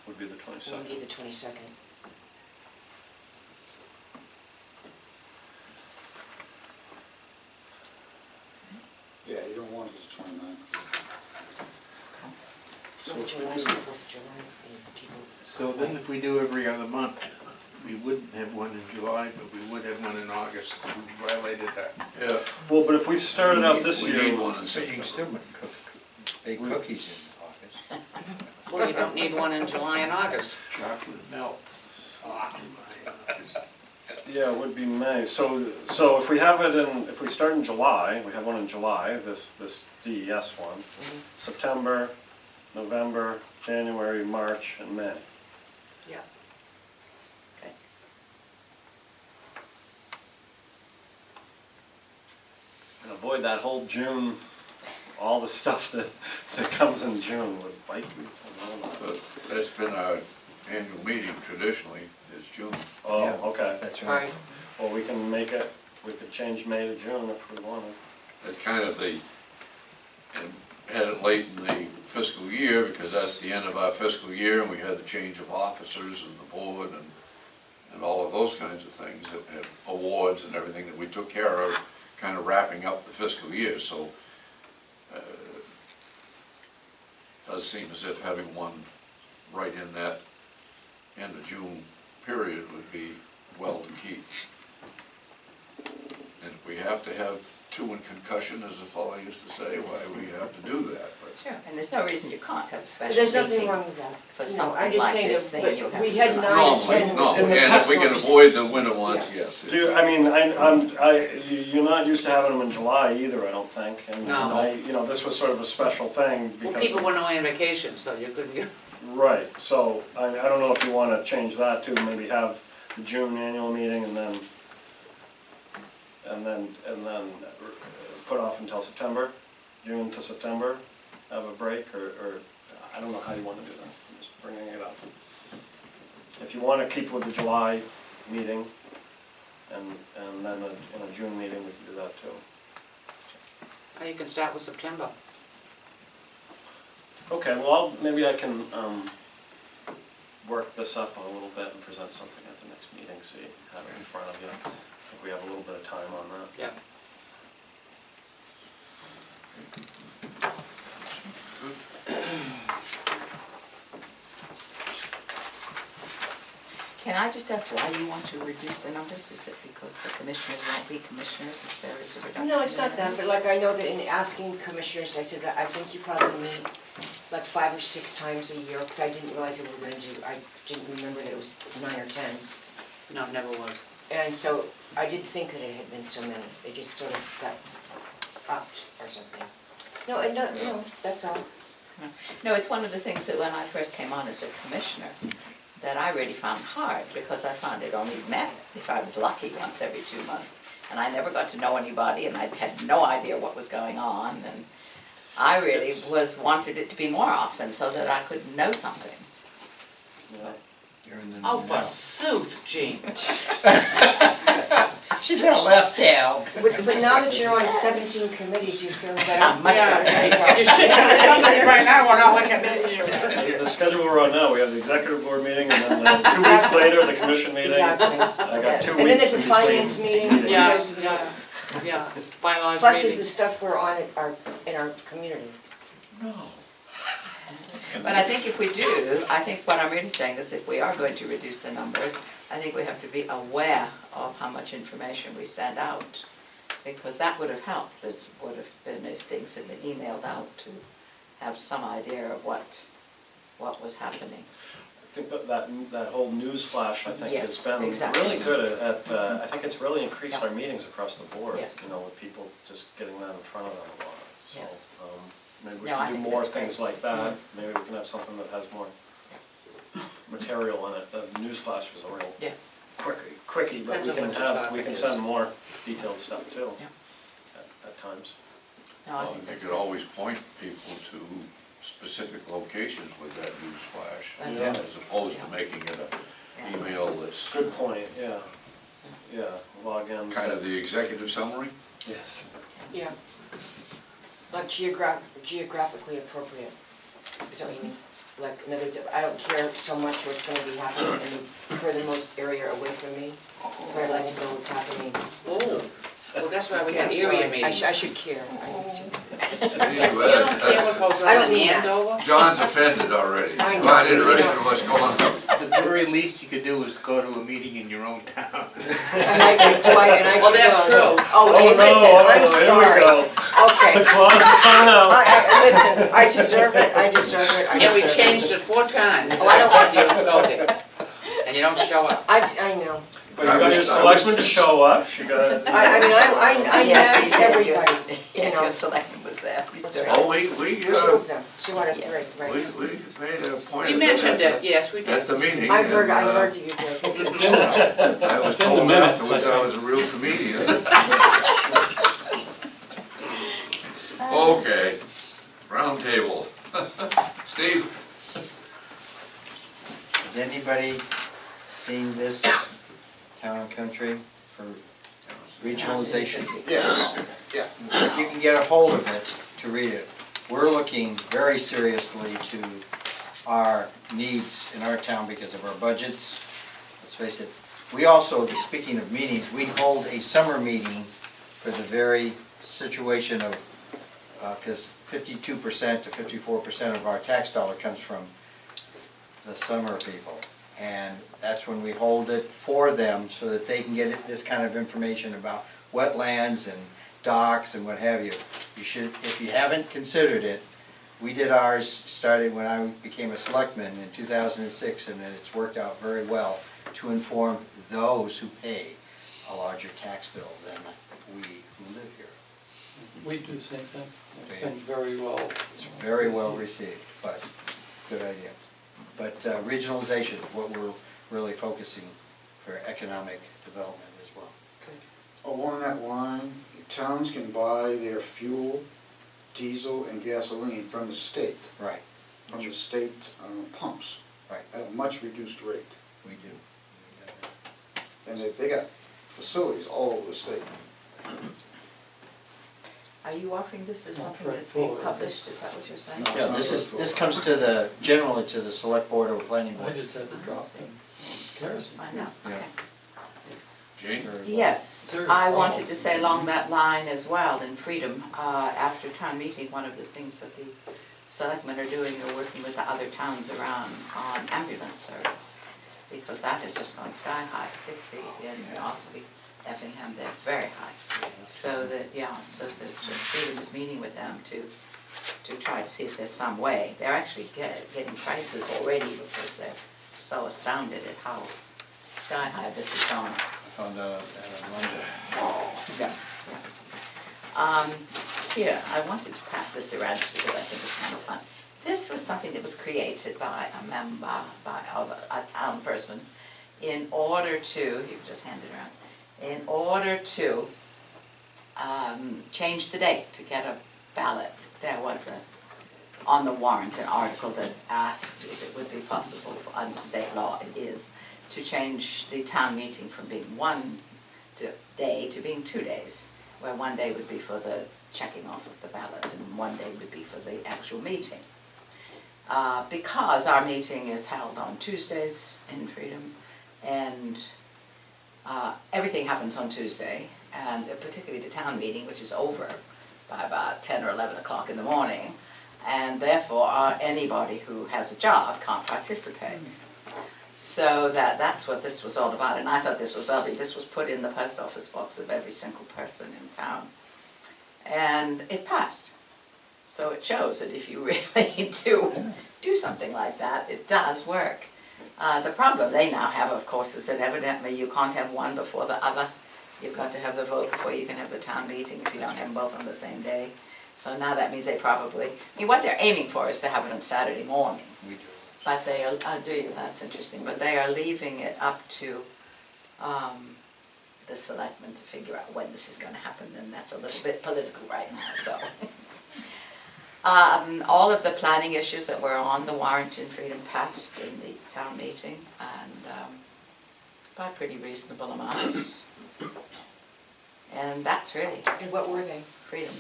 Would be the so it would 22nd. be the 22nd. Yeah, you don't want it as 29th. So July's the 4th of July, and people. So then if we do every other month, we wouldn't have one in July, but we would have one in August. We violated that. Yeah. Well, but if we started out this We year. need one in So you can September. still bake cookies in August. Well, you don't need one in July and August. Chocolate melts. Ah, Yeah, it would be May. So if we have it in, if we start in July, we have one in July, this DES one, September, November, January, March, and May. Yeah. Okay. And avoid that whole June, all the stuff that comes in June would bite me. But that's been our annual meeting traditionally, is June. Oh, Yeah. okay. That's right. Well, we can make it, we could change May to June if we wanted. It's kind of the, and had it late in the fiscal year, because that's the end of our fiscal year, and we had the change of officers and the board and all of those kinds of things, and awards and everything that we took care of, kind of wrapping up the fiscal year, so does seem as if having one right in that end of June period would be well to keep. we have to have two in concussion, as the fellow used to say, why we have to do that, but. Sure, and there's no reason you can't have a But special there's nothing meeting wrong with that. for No, I'm something just like saying this that, thing you have but to we had do. 9 or Normally, 10. no, In the and if we can past, avoid the winter ones, Yeah. yes. I mean, you're not used to having them in July either, I don't think. And No. you know, this was sort of a special thing because. Well, people went away on vacation, so you couldn't get. Right, so I don't know if you wanna change that too, maybe have the June annual meeting and then put off until September, June to September, have a break, or I don't know how you wanna do that, I'm just bringing it up. If you wanna keep with the July meeting and then in a June meeting, we can do that too. Or you can start with September. Okay, well, maybe I can work this up a little bit and present something at the next meeting, so you have it in front of you. I think we have a little bit of time on that. Yep. Can I just ask why you want to reduce the numbers? Is it because the commissioners won't be commissioners if there is a reduction? No, it's not in that, but numbers? like I know that in asking commissioners, I said that I think you probably meet like 5 or 6 times a year, because I didn't realize that we were gonna do, I didn't remember that it was 9 or 10. No, it never was. And so I didn't think that it had been so many, it just sort of got upped or something. No, no, that's all. No, it's one of the things that when I first came on as a commissioner, that I really found hard, because I found it only met, if I was lucky, once every 2 months. And I never got to know anybody, and I had no idea what was going on, and I really wanted it to be more often, so that I could know something. Yeah. You're in the Oh, know. forsooth, Jean. She's been left out. But now that you're on 17 committees, you feel better, much Yeah. better. You should have somebody right now, we're not looking at you. The schedule we're on now, we have the executive board meeting, and then 2 weeks later, the commission meeting. Exactly. I got 2 And then weeks there's a in between finance meeting. meetings. Yeah, yeah, bylaws Plus there's the reading. stuff we're on in our community. No. But I think if we do, I think what I'm really saying is if we are going to reduce the numbers, I think we have to be aware of how much information we send out. Because that would have helped, as would have been if things had been emailed out, to have some idea of what was happening. I think that whole news flash, I think, has Yes, been exactly. really good at, I think it's really increased our meetings across the board. Yes. You know, with people just getting that in front of them a lot, so. Yes. Maybe we No, I can do think more that's things great. like that, maybe we can have something that has more material in it. The news flash was a real Yes. quickie, but Depends we on can what the we topic can is. send more detailed stuff too, Yeah. at times. No, I Well, think you that's could great. always point people to specific locations with that news flash, That's right. as opposed to Yeah. making it Yeah. an email that's Good point, yeah, yeah, log in. kind of the executive summary. Yes. Yeah. Like geographically appropriate, is that what you mean? Like, in other words, I don't care so much what's gonna be happening in the furthermost area away from me, but I'd like to know what's happening. Oh, well, that's why we Okay, have I'm sorry. area meetings. I should care. I need to. You don't care what goes I on don't in mean that. Andover? John's offended already. I know. Not interested in what's going on. The very least you could do is go to a meeting in your own town. And I Well, that's do true. those. Oh, hey, listen, I'm sorry. Here we go. The Okay. closet coming out. Listen, I deserve it, I deserve it, I Yeah, we deserve it. changed it 4 times. Oh, I don't- want you to go there, and you don't show up. I know. But you got your selectmen to show up, you got. I mean, I Yes, he nagged did. everybody, you Yes, know. your selectman was there. He stood Oh, up. we 2 of them, 2 out of 3, Yes. right. we made a point You of mentioned that it, yes, we at did. the meeting. I heard and, you did. I was It's in the told minutes, afterwards I I think. was a real comedian. Okay, round table. Steve? Has anybody seen this Town and Country for regionalization? Yes, yeah. If you can get a hold of it to read it, we're looking very seriously to our needs in our town because of our budgets. Let's face it, we also, speaking of meetings, we hold a summer meeting for the very situation of, because 52% to 54% of our tax dollar comes from the summer people. And that's when we hold it for them so that they can get this kind of information about wetlands and docks and what have you. You should, if you haven't considered it, we did ours, started when I became a selectman in 2006, and it's worked out very well to inform those who pay a larger tax bill than we who live here. We do the same thing. It's been very well. It's very well received, but good idea. But regionalization is what we're really focusing for economic development as well. Along that line, towns can buy their fuel, diesel, and gasoline from the state, Right, from the state pumps, right, at a much reduced rate. we do. And they got facilities all over the state. Are you offering this as Not something for that's being full. published, is that what you're saying? No. Yeah, this comes to the, generally to the select board or planning I board. just had to drop in kerosene. Find out, Yeah. okay. Jane? Yes, Sure. I wanted to say along that line as well, in Freedom, after town meeting, one of the things that the selectmen are doing are working with the other towns around on ambulance service, because that has just gone sky high, particularly in Ossipee, Effingham, they're very high. So that, Freedom is meeting with them to try to see if there's some way. They're actually getting prices already because they're so astounded at how sky high this is going. Found out on Monday. Yeah, yeah. Here, I wanted to pass this around just because I think it's kind of fun. This was something that was created by a member, of a town person, in order to, you can just hand it around, in order to change the date to get a ballot. There was on the warrant, an article that asked if it would be possible, under state law it is, to change the town meeting from being one day to being 2 days, where one day would be for the checking off of the ballots and one day would be for the actual meeting. Because our meeting is held on Tuesdays in Freedom, and everything happens on Tuesday, and particularly the town meeting, which is over by about 10 or 11 o'clock in the morning, and therefore anybody who has a job can't participate. So that's what this was all about, and I thought this was lovely. This was put in the post office box of every single person in town, and it passed. So it shows that if you really do something like that, it does work. The problem they now have, of course, is that evidently you can't have one before the other. You've got to have the vote before you can have the town meeting if you don't have them both on the same day. So now that means they probably, what they're aiming for is to have it on Saturday morning. We do. But they are, that's interesting, but they are leaving it up to the selectmen to figure out when this is going to happen, and that's a little bit political right now, so. All of the planning issues that were on the warrant in Freedom passed in the town meeting, and by pretty reasonable amounts. And that's really And what were they? Freedom.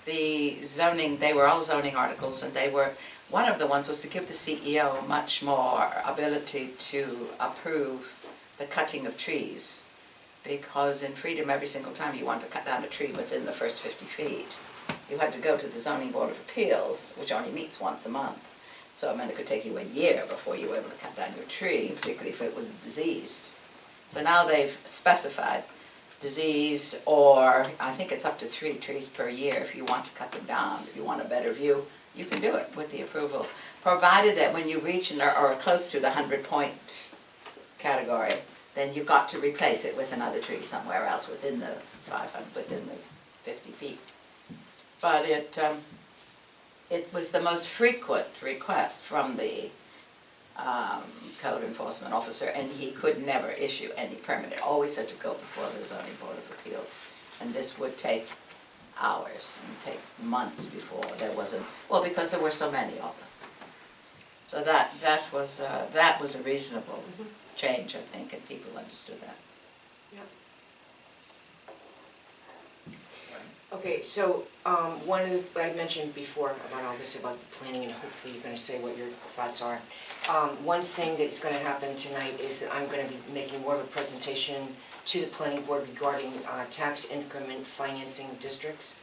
The zoning, they were all zoning articles, and they were, one of the ones was to give the CEO much more ability to approve the cutting of trees. Because in Freedom, every single time you want to cut down a tree within the first 50 feet, you had to go to the Zoning Board of Appeals, which only meets once a month. So it meant it could take you a year before you were able to cut down your tree, particularly if it was diseased. So now they've specified diseased, or I think it's up to 3 trees per year if you want to cut them down. If you want a better view, you can do it with the approval, provided that when you reach or close to the 100-point category, then you've got to replace it with another tree somewhere else within the 50 feet. But it was the most frequent request from the code enforcement officer, and he could never issue any permit. It always had to go before the Zoning Board of Appeals. And this would take hours and take months before there was because there were so many of them. So that was a reasonable change, I think, and people understood that. Okay, so one of the, I mentioned before about all this, about the planning, and hopefully you're going to say what your thoughts are. One thing that's going to happen tonight is that I'm going to be making more of a presentation to the planning board regarding tax increment financing districts.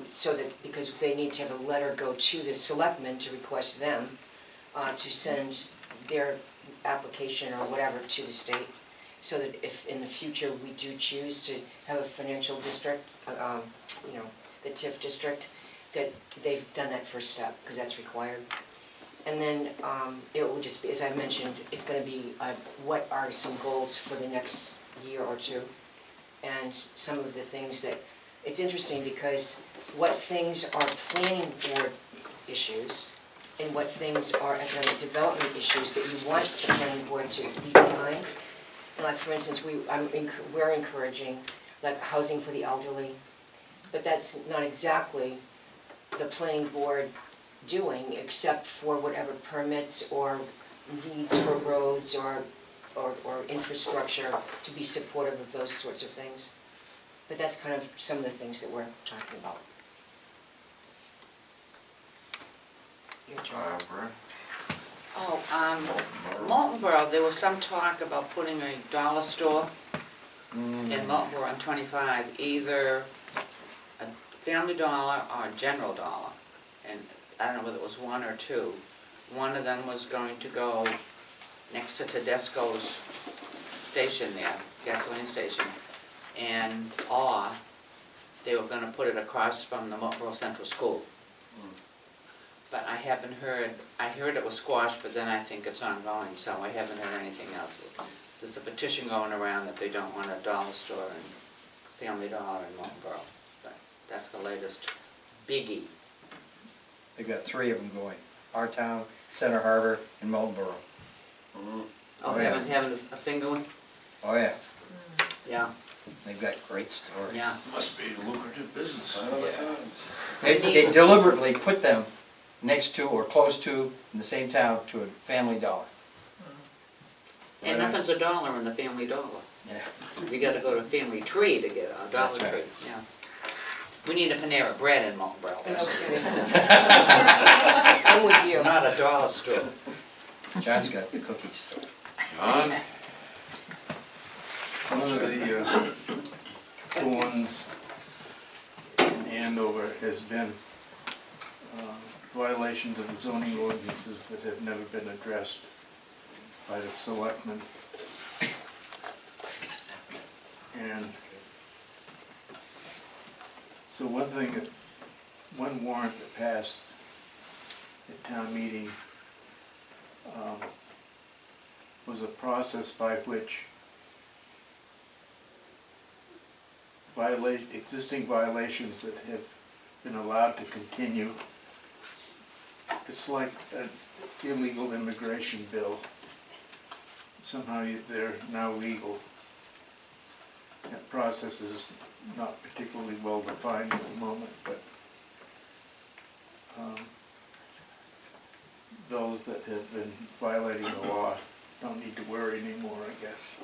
So that, because they need to have a letter go to the selectmen to request them to send their application or whatever to the state. so that if in the future we do choose to have a financial district, the TIF district, that they've done that first step, because that's required. And then it will just be, as I mentioned, it's going to be what are some goals for the next year or two, and some of the things that, it's interesting because what things are planning board issues and what things are economic development issues that you want the planning board to be behind. And like, for instance, we're encouraging like housing for the elderly, but that's not exactly the planning board doing, except for whatever permits or needs for roads or infrastructure to be supportive of those sorts of things. But that's kind of some of the things that we're talking about. Your turn. Moltenboro, there was some talk about putting a dollar store in Moltenboro on 25, either a Family Dollar or a General Dollar. And I don't know whether it was one or two. One of them was going to go next to Tedesco's station there, gasoline station, and or they were gonna put it across from the Moltenboro Central School. But I haven't heard, I heard it was squashed, but then I think it's ongoing, so I haven't heard anything else. There's a petition going around that they don't want a dollar store and Family Dollar in Moltenboro, but that's the latest biggie. They've got 3 of them going, our town, Center Harbor, and Marlboro. Oh, Oh, yeah. having a finger one? Oh, yeah, Yeah, they've got great stories. yeah. Must be a lucrative business. Sign of the times. They deliberately put them next to or close to, in the same town, to a Family Dollar. And nothing's a dollar in the Family Dollar. Yeah. You gotta go to Family Tree to get a Dollar That's right. Tree, yeah. We need a Panera Bread in Moltenboro, Okay. I'm with you. not a dollar store. John's got the cookie store. John? One of the ones in Andover has been violations of the zoning ordinances that have never been addressed by the selectmen. And so one warrant that passed at town meeting was a process by which existing violations that have been allowed to continue. It's like an illegal immigration bill. Somehow they're now legal. That process is not particularly well defined at the moment, but those that have been violating the law don't need to worry anymore, I guess.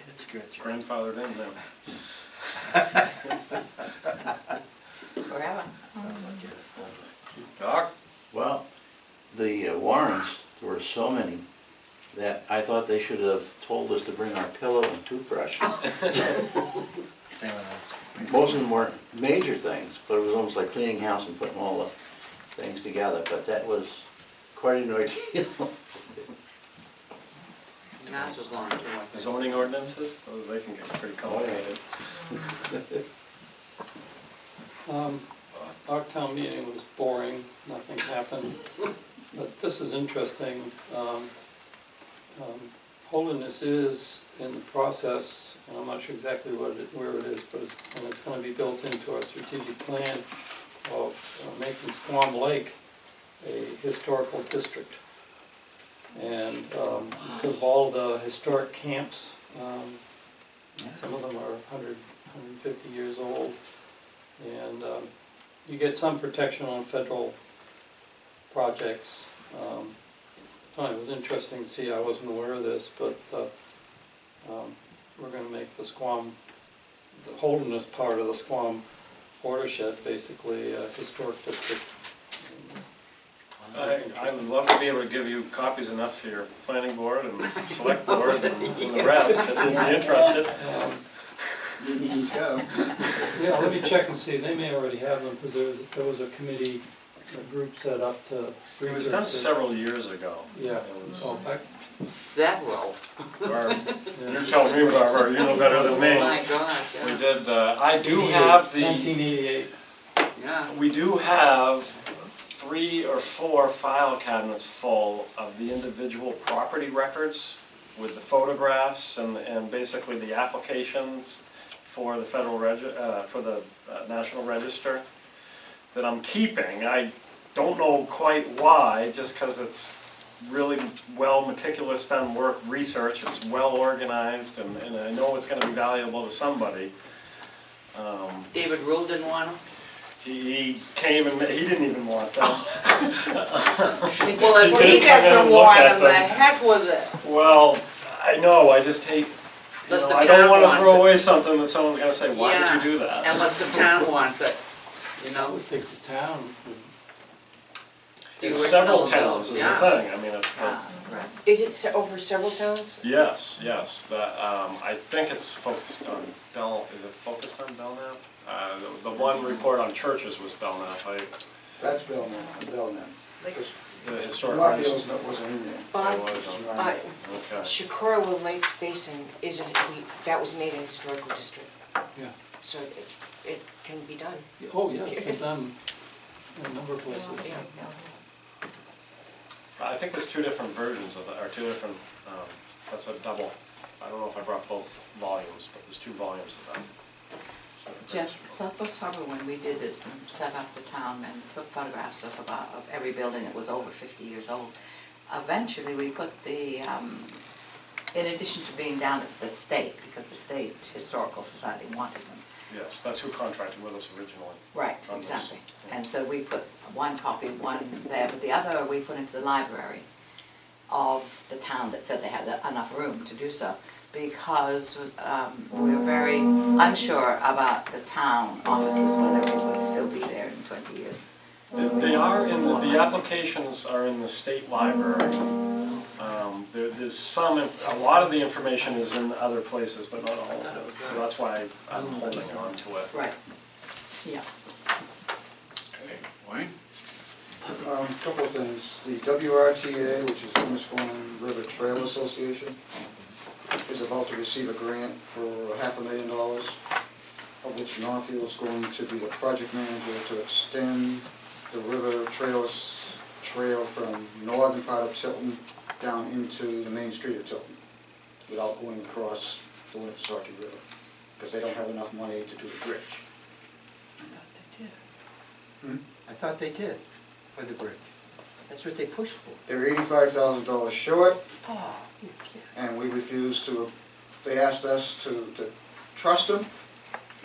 That's good, John. Grandfathered in now. Forever. Doc? Well, the warrants, there were so many that I thought they should have told us to bring our pillow and toothbrush. Same with those. Most of them weren't major things, but it was almost like cleaning house and putting all the things together, but that was quite an ordeal. Yours was long too, I think. Zoning ordinances, those, they can get pretty complicated. Our town meeting was boring, nothing happened, but this is interesting. Holiness is in the process, and I'm not sure exactly where it is, but it's going to be built into our strategic plan of making Squam Lake a historical district. And because of all the historic camps, some of them are 100, 150 years old, and you get some protection on federal projects. It was interesting to see, I wasn't aware of this, but we're going to make the Squam, the Holderness part of the Squam watershed basically a historic district. I would love to be able to give you copies enough for your planning board and select board and the rest, if you'd be interested. So, Yeah, let me check and see, they may already have them, because there was a committee a group set up to It research was done this. several years ago. Yeah, It was- oh, back, Several. Barb, yeah. you tell me, Barbara, you know better than Oh me. my gosh, We yeah. did, I do have the, 1988. Yeah. we do have 3 or 4 file cabinets full of the individual property records with the photographs and basically the applications for the for the National Register that I'm keeping. I don't know quite why, just because it's really well meticulous done work, research, it's well organized, and I know it's gonna be valuable to somebody. David Rule didn't want them? He came and, he didn't even want them. Well, He if did he come in and doesn't look want at them, the them. heck with it. Well, I know, I just hate, you Unless know, the I don't town wanna wants throw it. away something that someone's gonna say, why Yeah. did you do that? Unless the town wants it, you I know? would think the town would, The It's several original towns is the yeah. thing, I mean, it's the, Ah, right. Is it over several towns? yes, that, I think it's focused on is it focused on Belknap? The one report on churches was Belknap, That's Belknap. the historic artist. Northfield's wasn't in there. Bob, It was on- Okay. Shakura Lake Basin that was made a historical district, yeah. so it can be done. Oh, yeah, it's been done in a number of places. I think there's 2 different versions of it, or 2 different, that's a double. I don't know if I brought both volumes, but there's 2 volumes of that. Jeff, Southwest Harbor, when we did this and set up the town and took photographs of every building that was over 50 years old, eventually we put the, in addition to being down at the state, because the State Historical Society wanted them. Yes, that's who contracted with us originally. Right, On this. exactly. And so we put one copy, one there, but the other we put into the library of the town that said they had enough room to do so, because we're very unsure about the town offices, whether it would still be there in 20 years. They are in, the applications are in the state library. There's some, a lot of the information is in other places, but not all of it. So that's why I'm holding on to it. Right, yeah. Okay, Wayne? Couple of things. The WRTA, which is the Musqueam River Trail Association, is about to receive a grant for $500,000, of which Northfield's going to be the project manager to extend the river trail from northern part of Tilton down into the main street of Tilton, without going across the Winnipesaukee River, because they don't have enough money to do the bridge. I thought they did for the bridge. That's what they pushed for. They're $85,000 short, Oh, you kidding. and we refuse to, they asked us to trust them.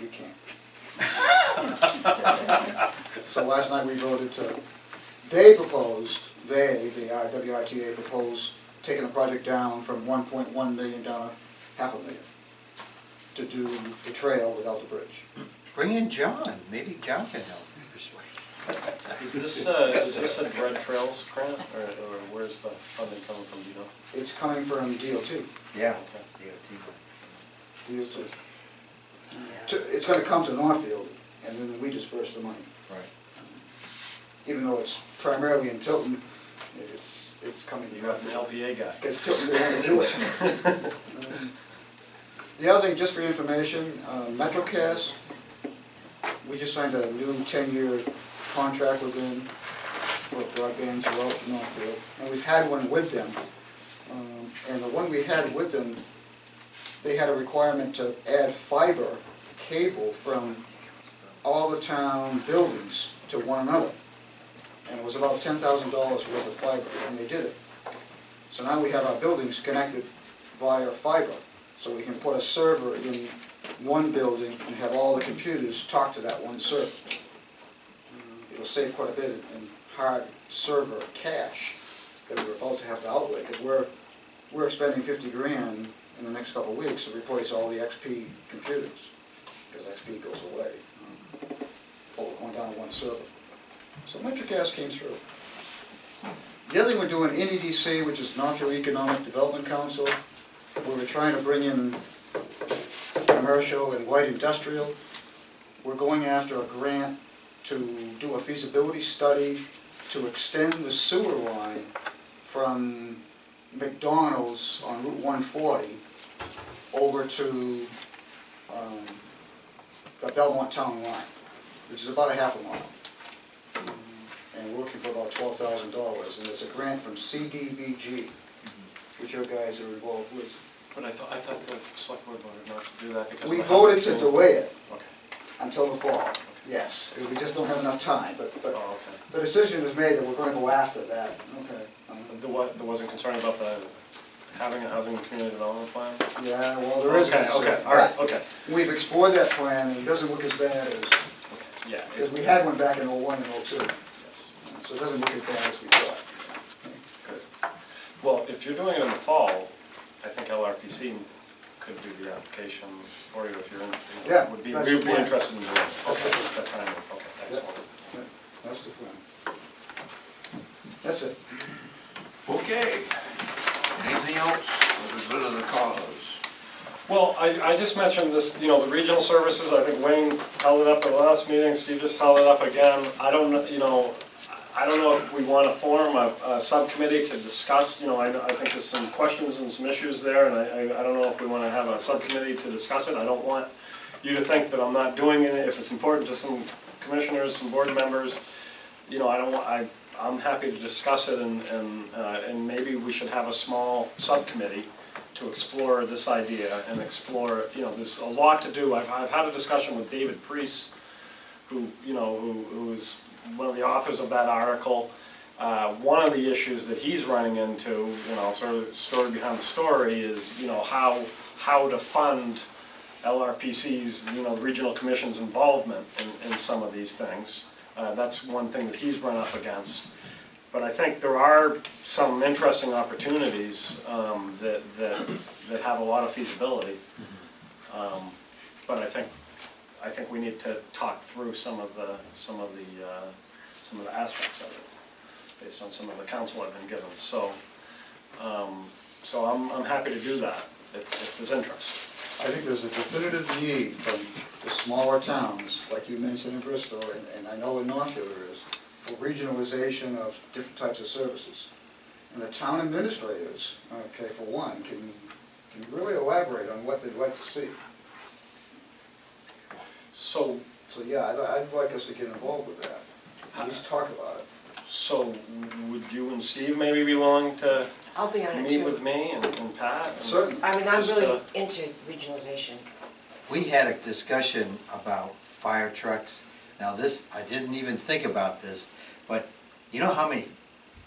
You can't. So last night we voted to, they proposed, the WRTA proposed taking the project down from 1.1 million down to $500,000 to do the trail without the bridge. Bring in John, maybe John can help you persuade. Is this a Dread Trails grant, or where's the funding coming from, do you know? It's coming from DOT. Yeah, Okay. that's DOT. DOT. It's gonna come to Northfield, and then we disperse the money. Right. Even though it's primarily in Tilton, it's coming to You got the Northfield. LPA guy. Because Tilton didn't want to do it. The other thing, just for your information, MetroCast, we just signed a new 10-year contract with them for broadband throughout Northfield, and we've had one with them. And the one we had with them, they had a requirement to add fiber cable from all the town buildings to one another. And it was about $10,000 worth of fiber, and they did it. So now we have our buildings connected via fiber, so we can put a server in one building and have all the computers talk to that one server. It'll save quite a bit in hard server cash that we're about to have to outlay, because we're expending $50,000 in the next couple of weeks to replace all the XP computers, because XP goes away. Going down to one server. So MetroCast came through. The other thing we're doing, NEDC, which is Northfield Economic Development Council, where we're trying to bring in commercial and light industrial. We're going after a grant to do a feasibility study to extend the sewer line from McDonald's on Route 140 over to the Belmont Town line, which is about a half a mile. And we're looking for about $12,000, and there's a grant from CDBG, which your guys are involved with. But I thought the select board voted not to do that because of We the voted housing to committee. delay it Okay, until the fall, yes, we just don't have enough time, but oh, okay. the decision is made that we're gonna go after that, okay. There wasn't concern about having a housing and community development plan? Yeah, well, there is. Okay, concern, all right, but okay. We've explored that plan, and it doesn't look as bad as, Yeah. because we had one back in '01 and '02, Yes, so it doesn't look as bad as we thought. good. Well, if you're doing it in the fall, I think LRPC could do the application for you if you're in. Yeah, Would be, that's we would the be plan. interested in doing it. Okay. That time, okay, excellent. Yeah, that's the plan. That's it. Okay. Anything else for the good of the cause? Well, I just mentioned this, the regional services, I think Wayne held it up at the last meeting, Steve just held it up again. I don't know, if we want to form a subcommittee to discuss, I think there's some questions and some issues there, and I don't know if we want to have a subcommittee to discuss it. I don't want you to think that I'm not doing it, if it's important to some commissioners, some board members, I'm happy to discuss it, and maybe we should have a small subcommittee to explore this idea and explore, there's a lot to do. I've had a discussion with David Priest, who's one of the authors of that article. One of the issues that he's running into, sort of the story behind the story is, how to fund LRPC's, regional commission's involvement in some of these things. That's one thing that he's run up against. But I think there are some interesting opportunities that have a lot of feasibility. But I think we need to talk through some of the aspects of it, based on some of the counsel I've been given. So I'm happy to do that if there's interest. I think there's a definitive need from the smaller towns, like you mentioned in Bristol, and I know in Northfield there is, for regionalization of different types of services. And the town administrators, okay, for one, can really elaborate on what they'd like to see. So Yeah, I'd like us to get involved with that, at least talk about it. So would you and Steve maybe be willing to I'll be on it meet too. with me and Pat? and Certainly. I mean, I'm just, really into regionalization. We had a discussion about fire trucks. Now this, I didn't even think about this, but you know how many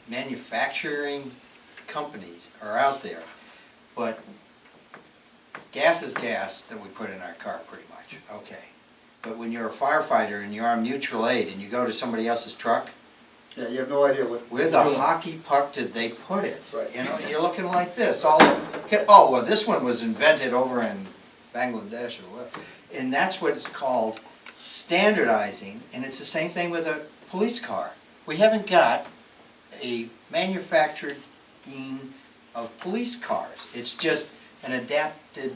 manufacturing companies are out there? But gas is gas that we put in our car pretty much, okay. But when you're a firefighter and you're on mutual aid and you go to somebody else's truck, Yeah, you have no idea what. where the hockey puck did they put it? Right. You're looking like this, oh, well, this one was invented over in Bangladesh or what. And that's what it's called standardizing, and it's the same thing with a police car. We haven't got a manufacturing of police cars. It's just an adapted,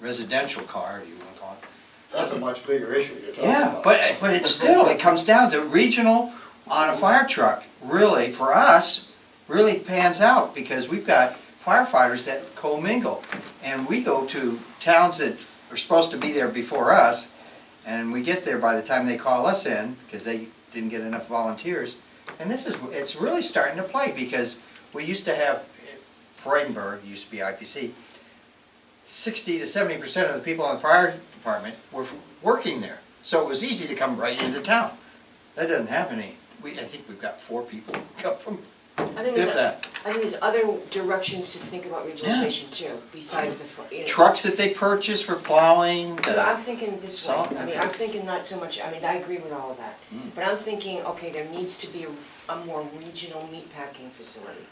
residential car, if you want to call it. That's a much bigger issue you're talking Yeah, about. but it's still, it comes down to regional on a fire truck, really, for us, really pans out, because we've got firefighters that commingle. And we go to towns that are supposed to be there before us, and we get there by the time they call us in, because they didn't get enough volunteers. And it's really starting to play, because we used to have, Freudenberg, used to be IPC, 60 to 70% of the people in the fire department were working there. So it was easy to come right into town. That doesn't happen any. I think we've got 4 people who come from, I think if that. there's other directions to think about regionalization too, besides the, Trucks that they purchase for plowing. I'm thinking this way, Salt, I mean, I'm thinking not so much, I mean, I agree with all of that. But I'm thinking, okay, there needs to be a more regional meatpacking facility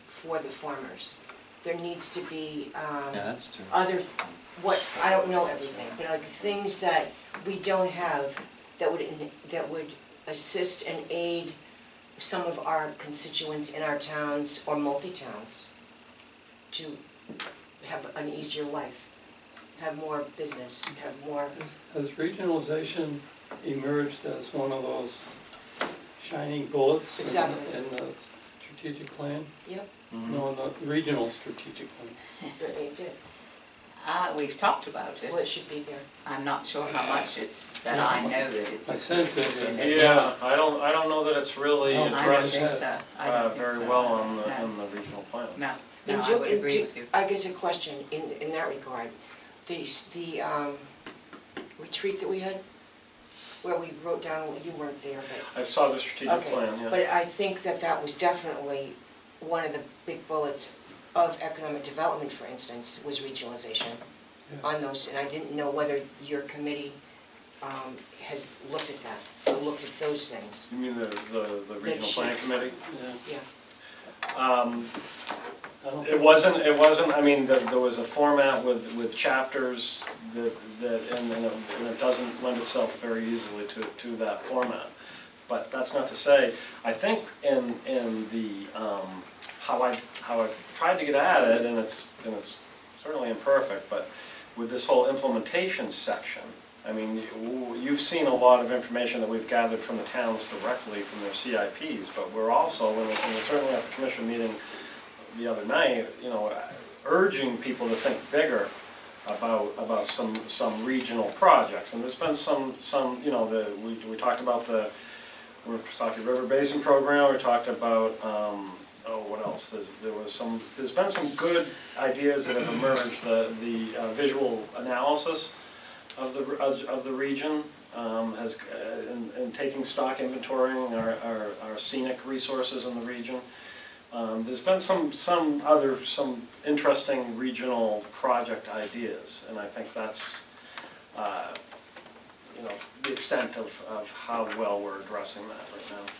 for the farmers. There needs to be, Yeah, that's true. I don't know everything, but like things that we don't have that would assist and aid some of our constituents in our towns or multi-towns to have an easier life, have more business, have more. Has regionalization emerged as one of those shining bullets Exactly. in the strategic plan? Yep. No, in the regional strategic plan. But it did. We've talked about Well, it it. should be there. I'm not sure how much it's, that I know that it's. I sense it. Yeah, I don't know that it's really No, I don't addressed think so. I don't think very so. well on the, No. in the regional plan. No, And no, I Joe, would and agree do- with you. I guess a question in that regard, the retreat that we had, where we wrote down, you weren't there, but. I saw the strategic Okay, plan, yeah. but I think that was definitely one of the big bullets of economic development, for instance, was regionalization Yeah. on those, and I didn't know whether your committee has looked at that, or looked at those things. You mean the regional planning sheets. committee? Yeah. I don't It think- wasn't, I mean, there was a format with chapters and it doesn't lend itself very easily to that format. But that's not to say, I think in the, how I tried to get at it, and it's certainly imperfect, but with this whole implementation section, I mean, you've seen a lot of information that we've gathered from the towns directly from their CIPs, but we're also, and certainly at the commission meeting the other night, you know, urging people to think bigger about some regional projects. And there's been some you know, we talked about the Woonsocket River Basin program, we talked about, what else? There's been some good ideas that have emerged, the visual analysis of the region, and taking stock, inventorying our scenic resources in the region. There's been some interesting regional project ideas, and I think that's, you know, the extent of how well we're addressing that right now.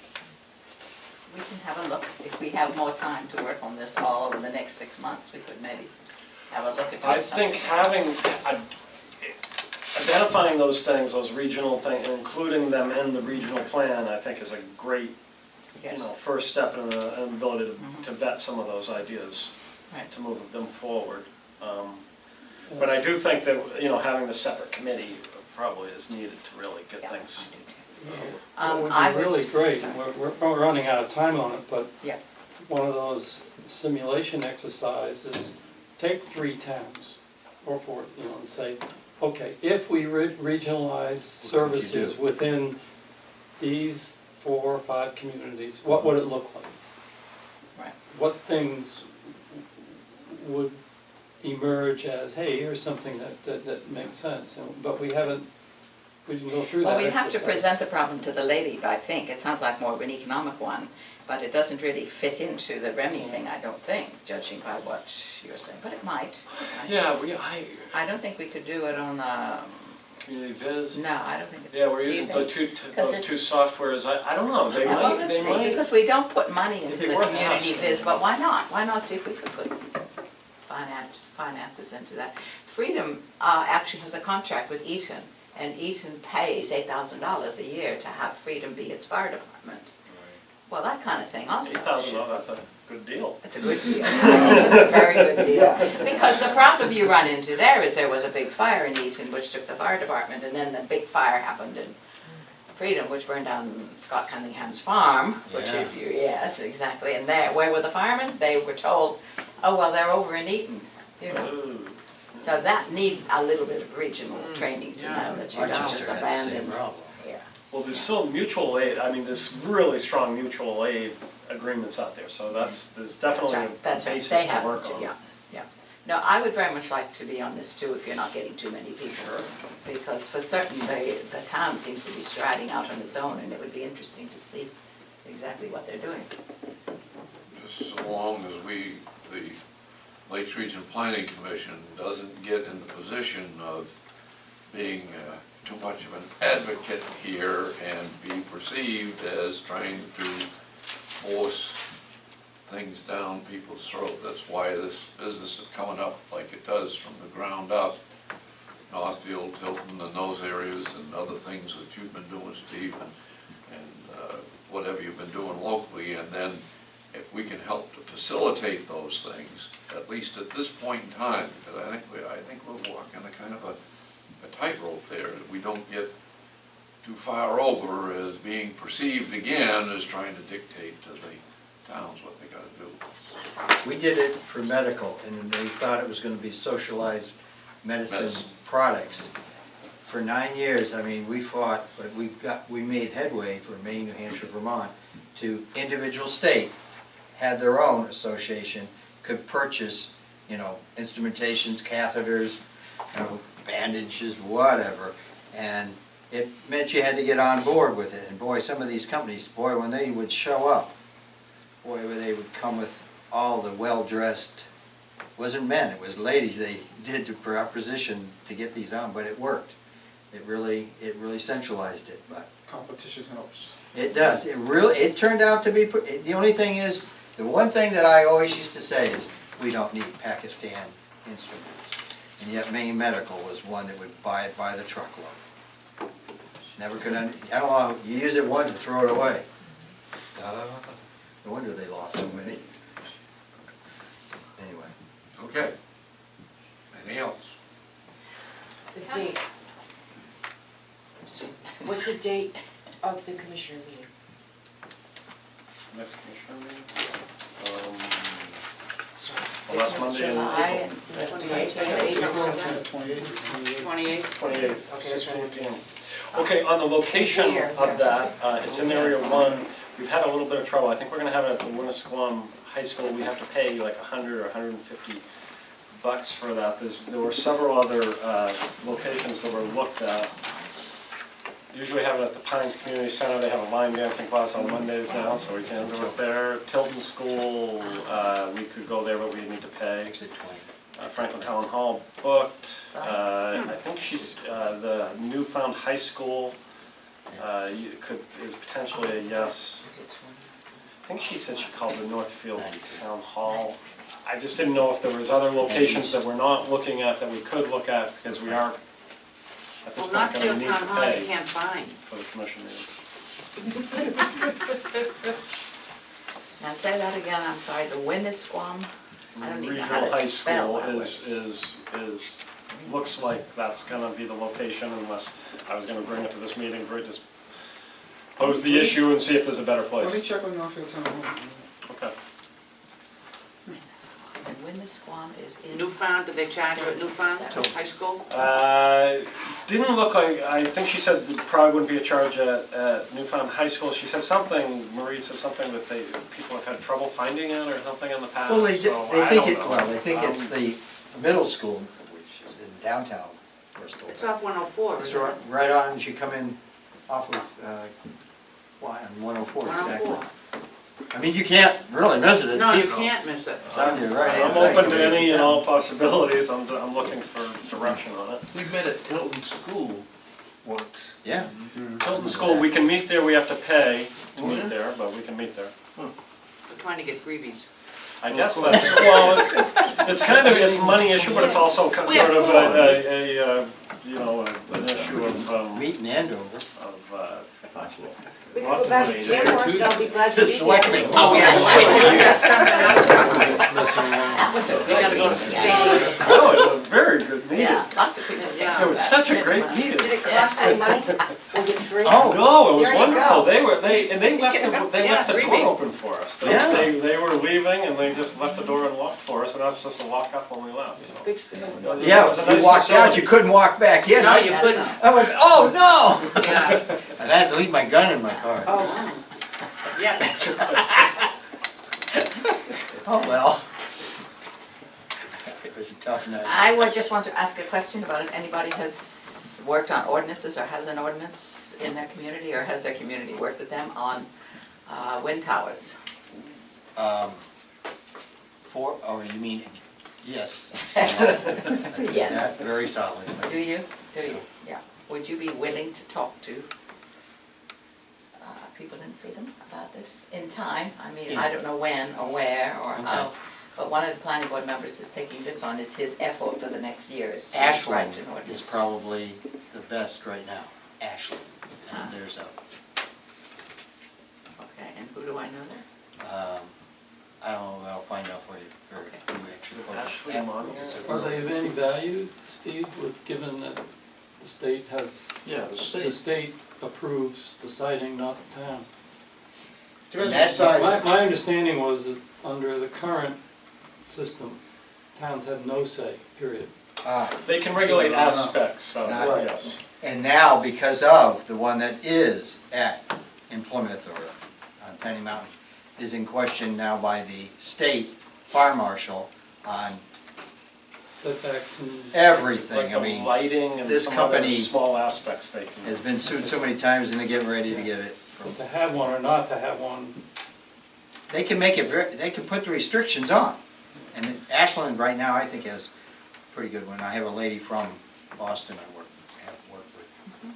We can have a look, if we have more time to work on this all over the next 6 months, we could maybe have a look at I doing something. think identifying those things, those regional things, and including them in the regional plan, I think is a great, you know, first step in an ability to vet some of those ideas, Right. to move them forward. But I do think that, you know, having the separate committee probably is needed to really get Yeah, things. I do too. It I would be really great, sorry. we're running out of time on it, but Yeah. one of those simulation exercises, take 3 towns, or 4, you know, and say, okay, if we regionalize services do? within these 4 or 5 communities, what would it look like? Right. What things would emerge as, hey, here's something that makes sense, but we didn't go through that Well, we'd have to exercise. present the problem to the lady, I think. It sounds like more of an economic one, but it doesn't really fit into the Remy thing, I don't think, judging by what you're saying, but it might. Yeah, I don't think we could do it on, Community Viz. no, I don't think. Yeah, we're Do you using think? those two softwares. I don't know, they Well, might, let's they see, might. because we don't put money It'd into be the worth community asking. biz, but why not? Why not see if we could put finances into that? Freedom actually has a contract with Eaton, and Eaton pays $8,000 a year to have Freedom be its fire department. Well, that kind of thing also. $8,000, that's a good deal. It's a good deal. It's a very good deal. Because the problem you run into there is there was a big fire in Eaton which took the fire department, and then the big fire happened in Freedom, which burned down Scott Cunningham's farm, which if you, yes, exactly. And there, where were the firemen? They were told, oh, well, they're over in Eaton, you know. Ooh. So that need a little bit of regional training to know that you don't just Rochester had the same abandon. problem. Yeah. Well, there's still mutual aid, I mean, there's really strong mutual aid agreements out there, so there's definitely a That's right. basis They to have work to, on. yeah, yeah. No, I would very much like to be on this too if you're not getting too many people. Sure. Because for certain, the town seems to be striding out on its own, and it would be interesting to see exactly what they're doing. Just so long as the Lakes Region Planning Commission doesn't get in the position of being too much of an advocate here and be perceived as trying to force things down people's throat. That's why this business is coming up like it does from the ground up. Northfield, Tilton, and those areas, and other things that you've been doing, Steve, and whatever you've been doing locally. And then if we can help to facilitate those things, at least at this point in time, because I think we're walking a kind of a tightrope there. We don't get too far over as being perceived again as trying to dictate to the towns what they gotta do. We did it for medical, and they thought it was gonna be socialized medicine Medicine. products. For 9 years, I mean, we fought, but we made headway for Maine, New Hampshire, Vermont, to individual state had their own association, could purchase, instrumentations, catheters, bandages, whatever. And it meant you had to get on board with it. And boy, some of these companies, boy, when they would show up, boy, they would come with all the well-dressed, wasn't men, it was ladies they did to proposition to get these on, but it worked. It really centralized it, but Competition helps. it does. It turned out to be, the only thing is, the one thing that I always used to say is, we don't need Pakistan instruments. And yet Maine Medical was one that would buy it by the truckload. Never could, I don't know, you use it once and throw it away. No wonder they lost so many. Anyway. Okay. Anything else? The date. What's the date of the commissioner meeting? Next commissioner meeting? This Last was Monday in July April. and the 28th. 28th? 28th, Okay, 6 that's right. p.m. Okay, on the location Here. of that, it's in Area 1. We've had a little bit of trouble. I think we're gonna have it at the Winnisquam High School. We have to pay like 100 or 150 bucks for that. There were several other locations that were looked at. Usually have it at the Pines Community Center. They have a line dancing class on Mondays now, so we can do it there. Tilton School, we could go there, but we need to pay. Franklin Town Hall booked. I think the Newfound High School is potentially a yes. I think she said she called the Northfield Town Hall. I just didn't know if there was other locations that we're not looking at that we could look at, because we are at this Well, point gonna Northfield need Town to Hall you pay can't find. for the commission meeting. Now say that again, I'm sorry, the Winnisquam, I don't even know how Regional to High spell School that word. is, looks like that's gonna be the location, unless I was gonna bring it to this meeting, just pose the issue and see if there's a better Let me place. check on Northfield Town Hall. Okay. And Winnisquam is in. Newfound, did they charge you at Newfound High School? Didn't look like, I think she said there probably wouldn't be a charge at Newfound High School. She said something, Marie said something that people have had trouble finding it or something in the past, Well, they so think I don't know. they think it's the middle school, which is in downtown Bristol. It's off 104. It's right on, as you come in off of, on 104, exactly. 104. I mean, you can't really miss it, No, you it's can't miss it. on your right hand I'm side. open to any and all possibilities. I'm looking for direction on it. We met at Tilton School once. Yeah, Tilton School, we can meet there, we have to pay to meet there, but we can meet there. We're trying to get freebies. I guess that's, well, it's kind of, it's a money issue, but it's also sort of an issue of, meet in Andover. We can go back to Tamworth, and I'll be glad to The be selectmen. there. Oh, yeah. That was a We gotta go to Spain. no, it was a very good meeting. Yeah, lots of people. Yeah. It was such a great meeting. Did it cost any money? Was it free? Oh. No, it was There you wonderful. go. They left the freebie. door open for us. Yeah. They were leaving and they just left the door unlocked for us and asked us to walk up when we left, so. Good for you. It was a Yeah, nice you walked out, facility. you couldn't walk back in. No, I you couldn't. I went, oh, no! Yeah, And I had to leave my gun in my car. Oh, yeah, that's right. Oh, well. It was a tough night. I would just want to ask a question about it. Anybody has worked on ordinances or has an ordinance in their community, or has their community worked with them on wind towers? You mean, yes. Yes. That very solidly. Do you? Do you? Yeah. Would you be willing to talk to people in freedom about this in time? I mean, I don't know when or where or how, but one of the planning board members is taking this on as his effort for the next year is to Ashland write an ordinance. is probably the best right now. Ashland, as theirs out. Okay, and who do I know there? I don't know, I'll find out for you. Is it Ashley Monahan? Are they of any value, Steve, given that The state has, Yeah, the the state approves the siting, not the town. Depends on the That's- size. My understanding was that under the current system, towns have no say, period. They can regulate aspects of Not- it, yes. And now, because of the one that is in Plymouth or on Tenny Mountain, is in question now by the state fire marshal on Setbacks and, everything. Like I the mean, lighting and this some other company small aspects they can. has been sued so many times and they're getting ready to get it. but to have one or not to have one, They can make it, they can put the restrictions on. And Ashland right now, I think, has a pretty good one. I have a lady from Boston I have worked with.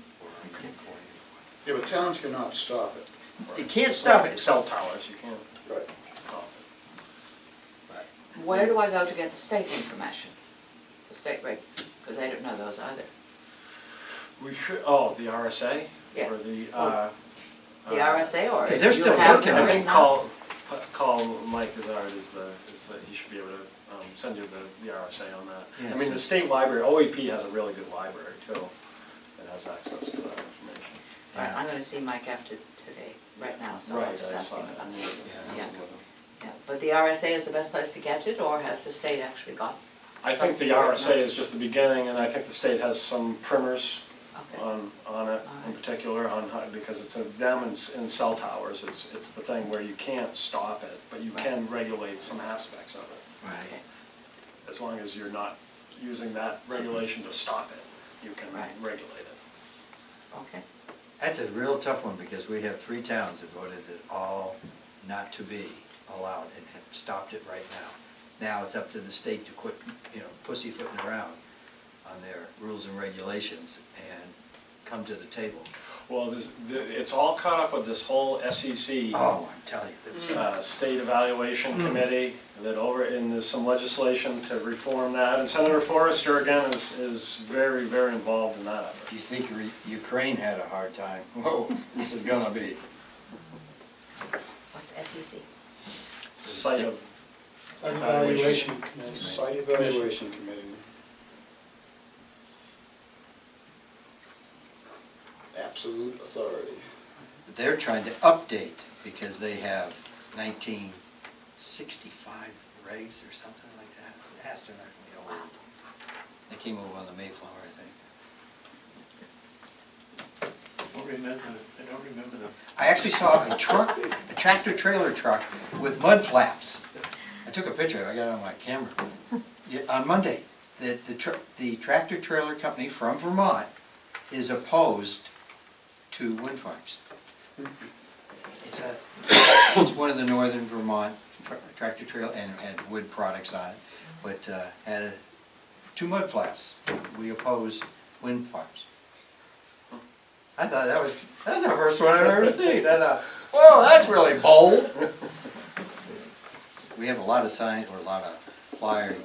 Yeah, but towns cannot stop it. You can't stop it. Cell towers, you can't Right. stop it. Where do I go to get the state information? The state rates, because I don't know those either. We should, oh, the RSA? Yes. Or the, The RSA or? 'Cause they're do you still have working it on I it. think now? call Mike Izzard is the, he should be able to send you the RSA on that. I mean, the state library, OEP has a really good library too, that has access to that information. Right, I'm gonna see Mike after today, right now, so I'll Right, just I ask saw him that. about Yeah, that. Yeah. that's good. Yeah, but the RSA is the best place to get it, or has the state actually got? I think the something written RSA up? is just the beginning, and I think the state has some primers Okay, on it in Alright. particular, on how, because it's them in cell towers, it's the thing where you can't stop it, but you can regulate some aspects of it. okay, As long as you're not using that regulation to stop it, you can Right. regulate it. okay. That's a real tough one because we have 3 towns that voted it all not to be allowed and have stopped it right now. Now it's up to the state to quit, pussyfooting around on their rules and regulations and come to the table. Well, it's all caught up with this whole SEC, Oh, I'm telling you, there's, State Evaluation Committee, and there's some legislation to reform that, and Senator Forrester, again, is very, very involved in that effort. do you think Ukraine had a hard time? Whoa, this is gonna be. What's SEC? Site of evaluation committee. Site evaluation committee. Absolute authority. They're trying to update because they have 1965 regs or something like that. It's astronomically old. They came over on the Mayflower, I think. I don't remember them. I actually saw a truck, a tractor trailer truck with mud flaps. I took a picture of it, I got it on my camera. Yeah, on Monday, the tractor trailer company from Vermont is opposed to wind farms. It's one of the northern Vermont tractor trailer and had wood products on it, but had 2 mud flaps. We oppose wind farms. I thought that's the first one I've ever seen. I thought, whoa, that's really bold. We have a lot of signs, or a lot of flyer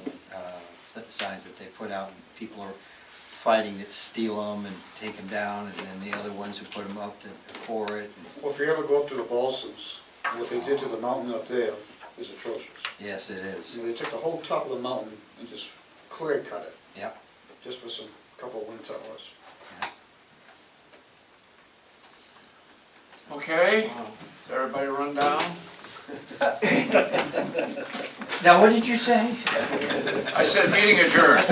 signs that they put out, and people are fighting to steal them and take them down, and then the other ones who put them up that are for it. Well, if you ever go up to the Balsams, what they did to the mountain up there is atrocious. Yes, it is. They took the whole top of the mountain and just clear cut it, Yep. just for some couple of wind towers. Okay, everybody run down? Now, what did you say? I said meeting adjourned.